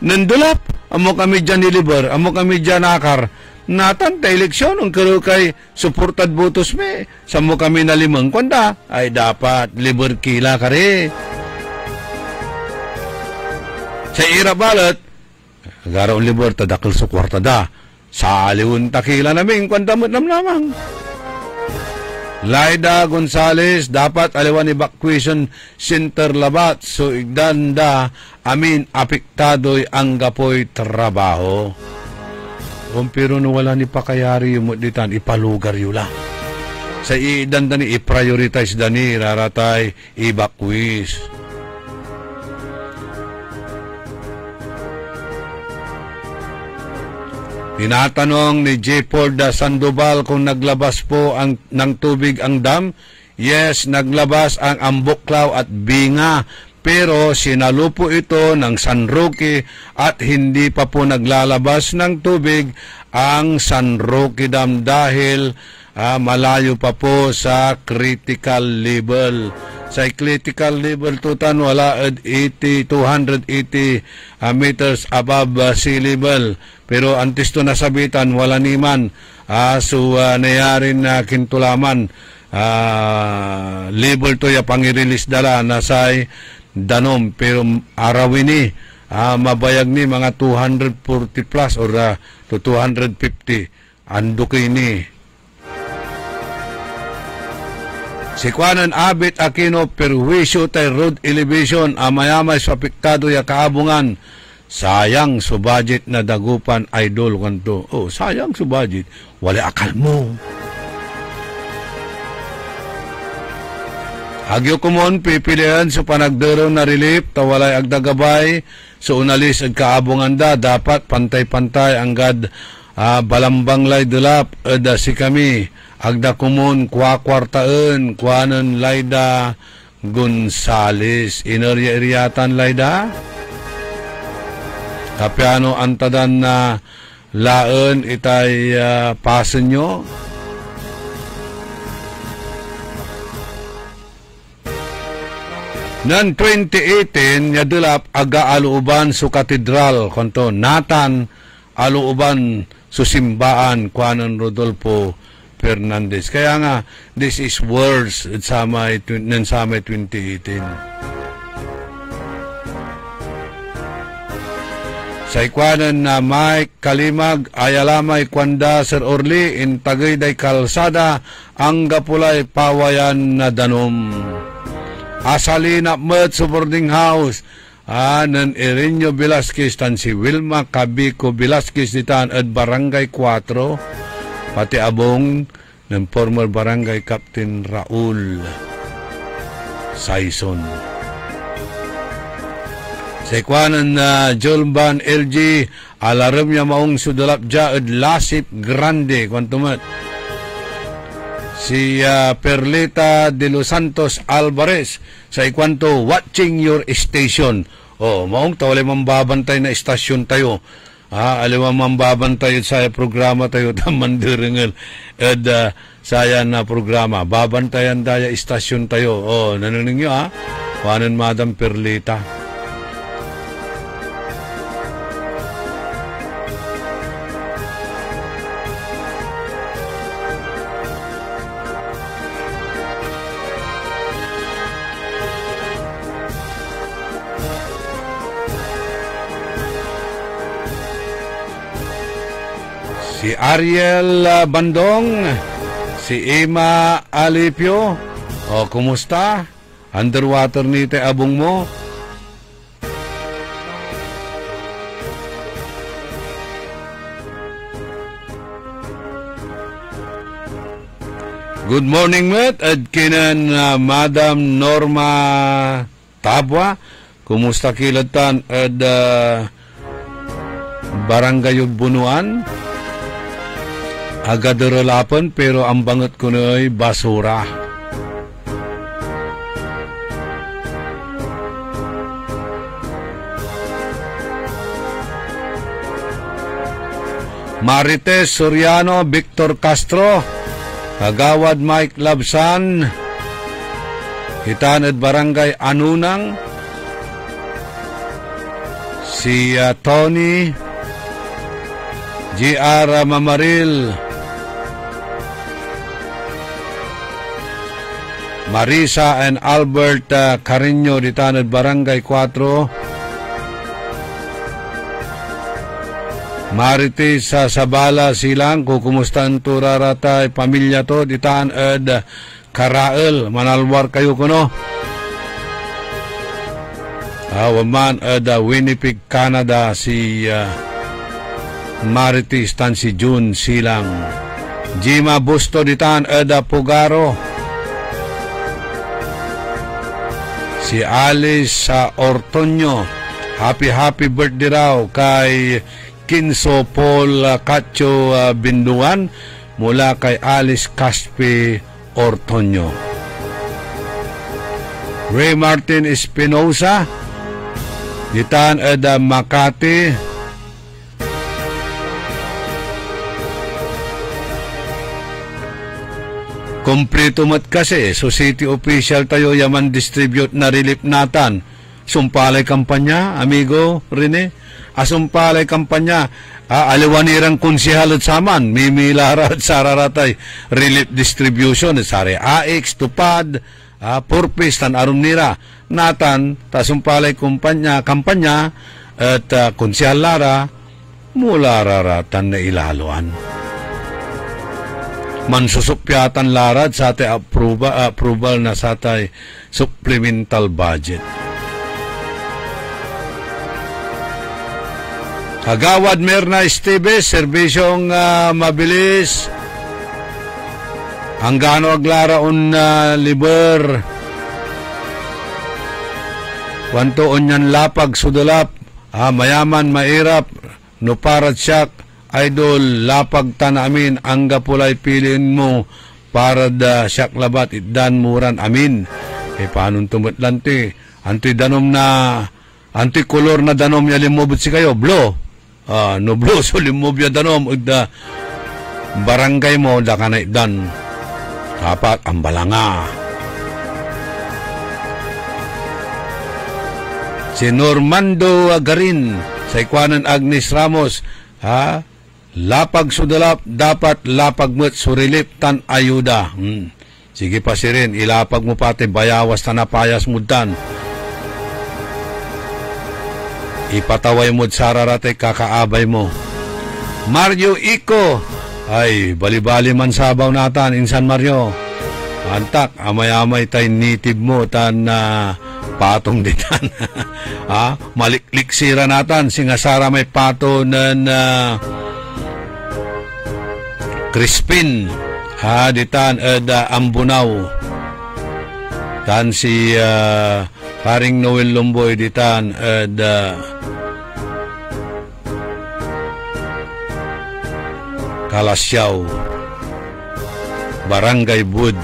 Nandulap, amo kami dyan nilibur, amo kami dyan nakar, Natan, ta eleksyon, ang karo kay suportad botos me. Sa mo kami na 5 kwanda, ay dapat liber kila kare. Sa ira balat, agaraw liber, tadakal sa kwarta da. Sa aliwon takila namin, kwanda mo namang. Laida Gonzales, dapat aliwan evacuation center labat. So, igdanda, amin, apektado'y ang gapoy trabaho. Pero no wala ni pakayari yung muditan, ipalugar yula. Sa idanda ni i-prioritize dani, raratay, evacuees. Tinatanong ni J. Porda Sandoval kung naglabas po ng tubig ang dam. Yes, naglabas ang Ambuklaw at Binga. Pero sinalupo ito ng San Roque at hindi pa po naglalabas ng tubig ang San Roque Dam dahil malayo pa po sa critical level. Sa critical level tutan wala 280 meters above sea level. Pero antes to nasabitan wala niman. So nayarin na kintulaman level to ya pangirilis dala nasay danom. Pero arawin ni mabayag ni mga 240 plus or to 250 ando kini. Si Kwanan Abit Aquino perwisyo tay road elevation amayamay sa apektado ya kaabungan. Sayang sa budget na dagupan idol kanto. Oh, sayang sa budget. Wala akal mo. Agyo kumon pipilihan sa panagdero na relief tawalay agdagabay so unalis ag kaabungan da dapat pantay-pantay anggad balambang lay delap eda si kami agda kumon kwartaen kuanen Laida Gonzales inerya-eryatan Laida kapiano antadan na laen itay pasen nyo. Nan 2018 yadulap aga aluuban su katedral konto Nathan aluuban su simbaan kuanen Rodolfo Fernandez. Kaya nga this is words samay 2018. Sa ikwanan na Mike Kalimag, Ayalamay Kwanda, Sir Orly, in Tagayday Kalsada, ang gapulay pawayan na danom. Asalina Met sa boarding house, nan Irenyo Velasquez, tan si Wilma Cabico Velasquez, ditan at Barangay 4, pati abong ng former Barangay Captain Raul Saison. Sa ikwanan na Jolban LG, alarm niya maong sudalap jaad Lasip Grande, kwantumat. Si Perlita de los Santos Alvarez, sa ikwanto, watching your station. Maong tawali mambabantay na istasyon tayo. Aliwa mambabantay sa programa tayo, tamandiringal. At saya na programa, babantayan daya istasyon tayo. Nananing nyo Wanan Madam Perlita. Si Ariel Bandong, si Emma Alipio, kumusta? Underwater ni te abong mo? Good morning, Met. At kinan Madam Norma Tabwa, kumusta kilatan at Barangay Bunuan? Agad ralapan pero ang bangot ko na ay basura. Marites Soriano, Victor Castro, Kagawad Mike Labsan, Hitan at Barangay Anunang, si Tony, GR Mamaril, Marisa and Albert Carino di Tanod Barangay 4. Marites sa Sabala silang kukumustan to raratay pamilya to di Tanod Karael manalwar kayo kuno. Waman Winnipeg, Canada si Marites tan si June silang. Jima Busto di Tanod Pugaro. Si Alice Ortonio, happy birthday raw kay Kinso Paul Cacho Binduan mula kay Alice Caspi Ortonio. Ray Martin Espinosa, ditan Eda Makati. Kompleto mat kasi, so city official tayo yaman distribute na relief natan. Sumpalay kampanya, amigo Rene. Asumpalay kampanya, aliwanirang konsihal at saman, mimilara at sararatay relief distribution, sari AX, Tupad, Purpose, tan arum nira. Natan, tasumpalay kampanya at konsihal lara, mula raratan na ilaluan. Mansusupyatan larad sa ate approval na sa ate supplemental budget. Kagawad Merna Esteves, serbisyong mabilis. Hanggano aglaraon liber. Wanto onyan lapag sudulap. Mayaman mairap. No parat siyak. Idol, lapag ta namin ang gapulay piliin mo para da siyak labat itdan muran amin. Paano tumatlanti? Anti-danom na, anti-color na danom ya limobot si kayo, blue. No blue, so limob ya danom, da barangay mo, da ka na itdan. Dapat ang balanga. Si Normando Garin, sa ikwanan Agnes Ramos, lapag sudalap, dapat lapag mo't surilip tan ayuda. Sige pa si rin, ilapag mo pati bayawas tan napayas mudan. Ipataway mo't sararate kakaabay mo. Mario Ico, ay balibali man sabaw natan, insan Mario. Antak, amay-amay tay nitib mo tan patong ditan. Maliklik sira natan, singasara may pato na Crispin, ditan Ambunaw. Tan si paring Noel Lomboy ditan Kalasyaw, Barangay Bud.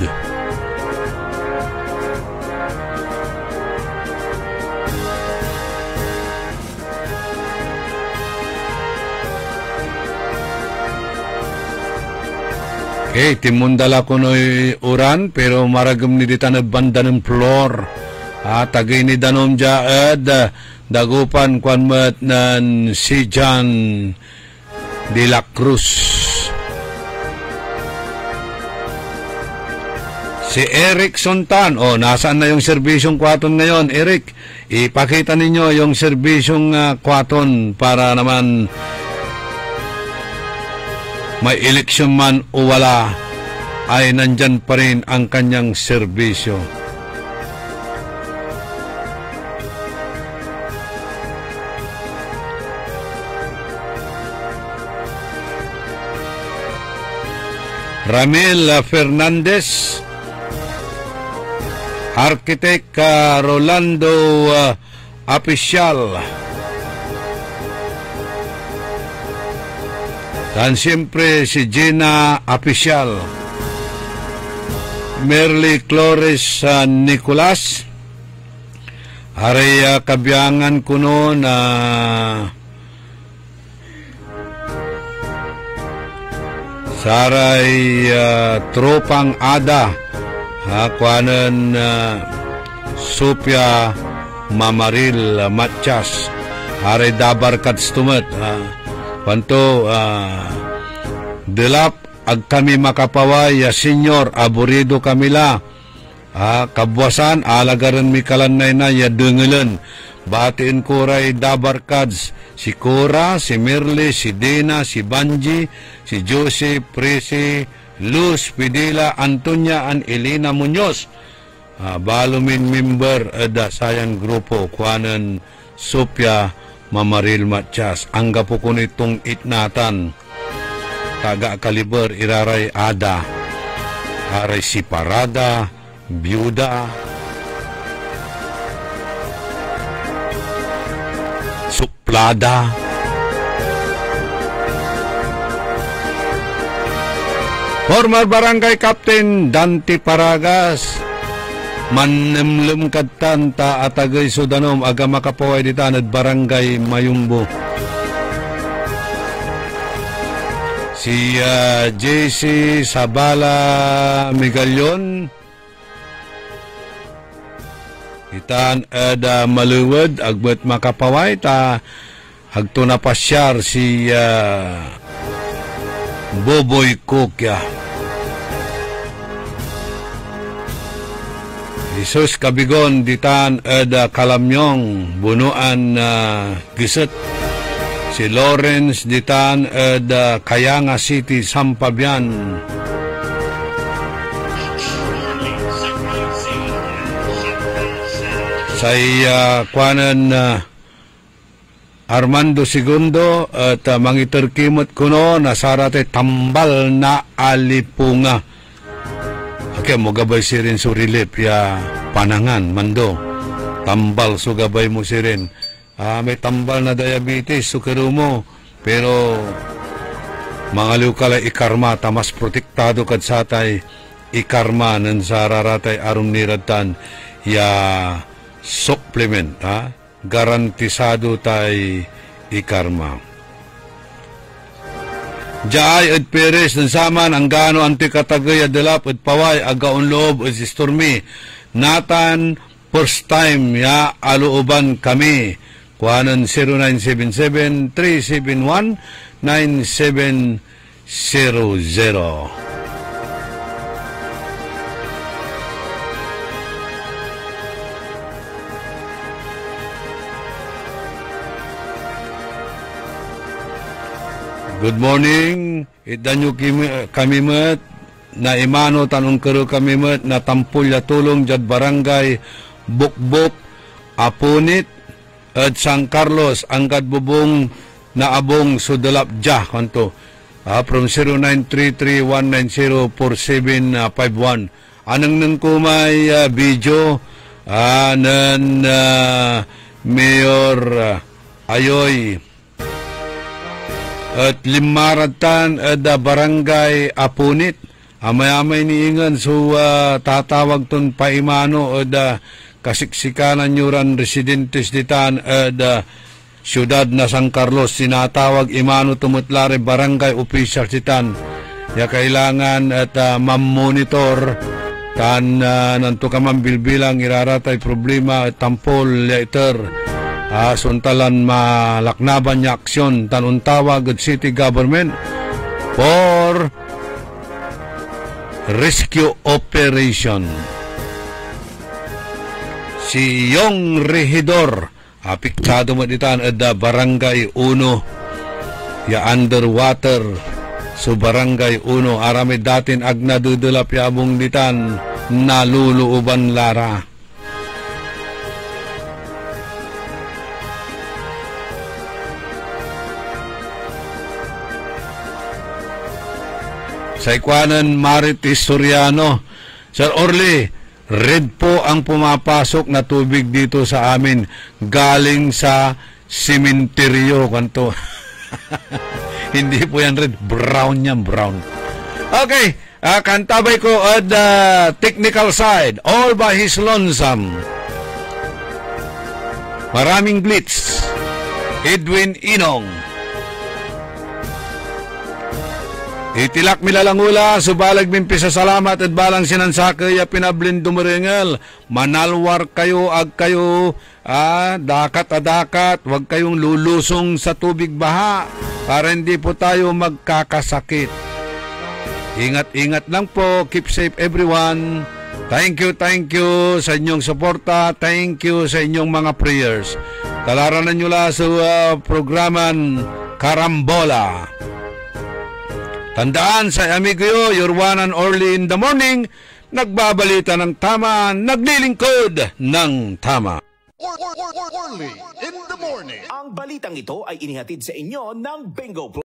Okay, timundala ko no'y uran, pero maragam ni dita na banda ng floor. Tagay ni danom dya, dagupan kwan mat nan si John de la Cruz. Si Eric Sontan, nasaan na yung serbisyong kwaton ngayon? Eric, ipakita ninyo yung serbisyong kwaton para naman may eleksyon man o wala, ay nandyan pa rin ang kanyang serbisyo. Ramil Fernandez, Architect Rolando Apisyal, dan siyempre si Gina Apisyal, Merly Flores Nicolas, aray kabiyangan kuno na saray tropang ada, kwanan Sophia Mamaril Matias, aray dabar katstumat, Panto, delap ag kami makapaway, senyor, aburido kami la. Kabwasan, alagaran mi kalanay na, ya dengelan. Batiin kuray Dabarkads, si Cora, si Mirli, si Dina, si Banji, si Jose, Presi, Luz, Pidila, Antonia, and Elena Muñoz. Balumin member da sayang grupo, kuanan Sophia Mamaril Matias. Angga po ko nitong itnatan. Taga kaliber iraray Ada, aray si Parada, Byuda, Suplada, former Barangay Captain Dante Paragas, mannemlem kadtanta atagay Sudanom aga makapaway ditanad Barangay Mayumbo. Si JC Sabala Migalion, itan ada maluwad agbat makapaway ta hagto na pasyar si Boboy Kokya. Jesus Kabigon ditan ada Kalamyong bunuan giset. Si Lawrence ditan ada Kayanga City Sampabian. Saya kuanan Armando Segundo at mangiterkimot kuno nasarate tambal na alipunga. Okay, mo gabay si rin surilip ya panangan mando. Tambal so gabay mo si rin. May tambal na diabetes sukaro mo pero mangaliw kala ikarma tamas protektado kad satay ikarma nan sararatay arum niratan ya supplement, garantisado tay ikarma. Jaay at Perez ng saman ang gano antikatagay adalap at paway agaon loob at istormi. Nathan first time ya aluuban kami. Kuhanan 0977-371-9700. Good morning. Idanyo kami met na imano tanong karo kami met na tampulya tulong jad barangay Bukbok Apunit at San Carlos anggad bubong na abong sudalap jah kanto from 0933-190-4751. Anang nang kumay video nan Mayor Ayoy at limaratan da barangay Apunit. Amay-amay niingan so tatawag ton paimano o da kasiksikanan nyuran residentes ditan da syudad na San Carlos. Sinatawag imano tumutlare barangay official ditan. Ya kailangan at mam-monitor kan nanto ka mambilbilang iraratay problema at tampol later. Suntalan malaknaban niya aksyon tanong tawag at city government for rescue operation. Si Yong Regidor apiktado mo ditan at barangay 1 ya underwater so barangay 1 arami datin agnadudulap ya abong ditan naluluuban lara. Sa ikwanan Marites Soriano, Sir Orly, red po ang pumapasok na tubig dito sa amin galing sa simenteryo kanto. Hindi po yan red, brown yan, brown. Okay, kantabay ko at technical side, all by his lonesome. Maraming blitz. Edwin Inong. Itilak milalangula, subalag mimpisa salamat at balang sinansakay pinablin dumaringel. Manalwar kayo, ag kayo, dakat, wag kayong lulusong sa tubig baha para hindi po tayo magkakasakit. Ingat-ingat lang po, keep safe everyone. Thank you sa inyong suporta, thank you sa inyong mga prayers. Talaranan nyo lang sa programan Karambola. Tandaan sa amigo your one and only in the morning, nagbabalita ng tama, naglilingkod ng tama. Orly in the morning. Ang balitang ito ay inihatid sa inyo ng Bingo Plus.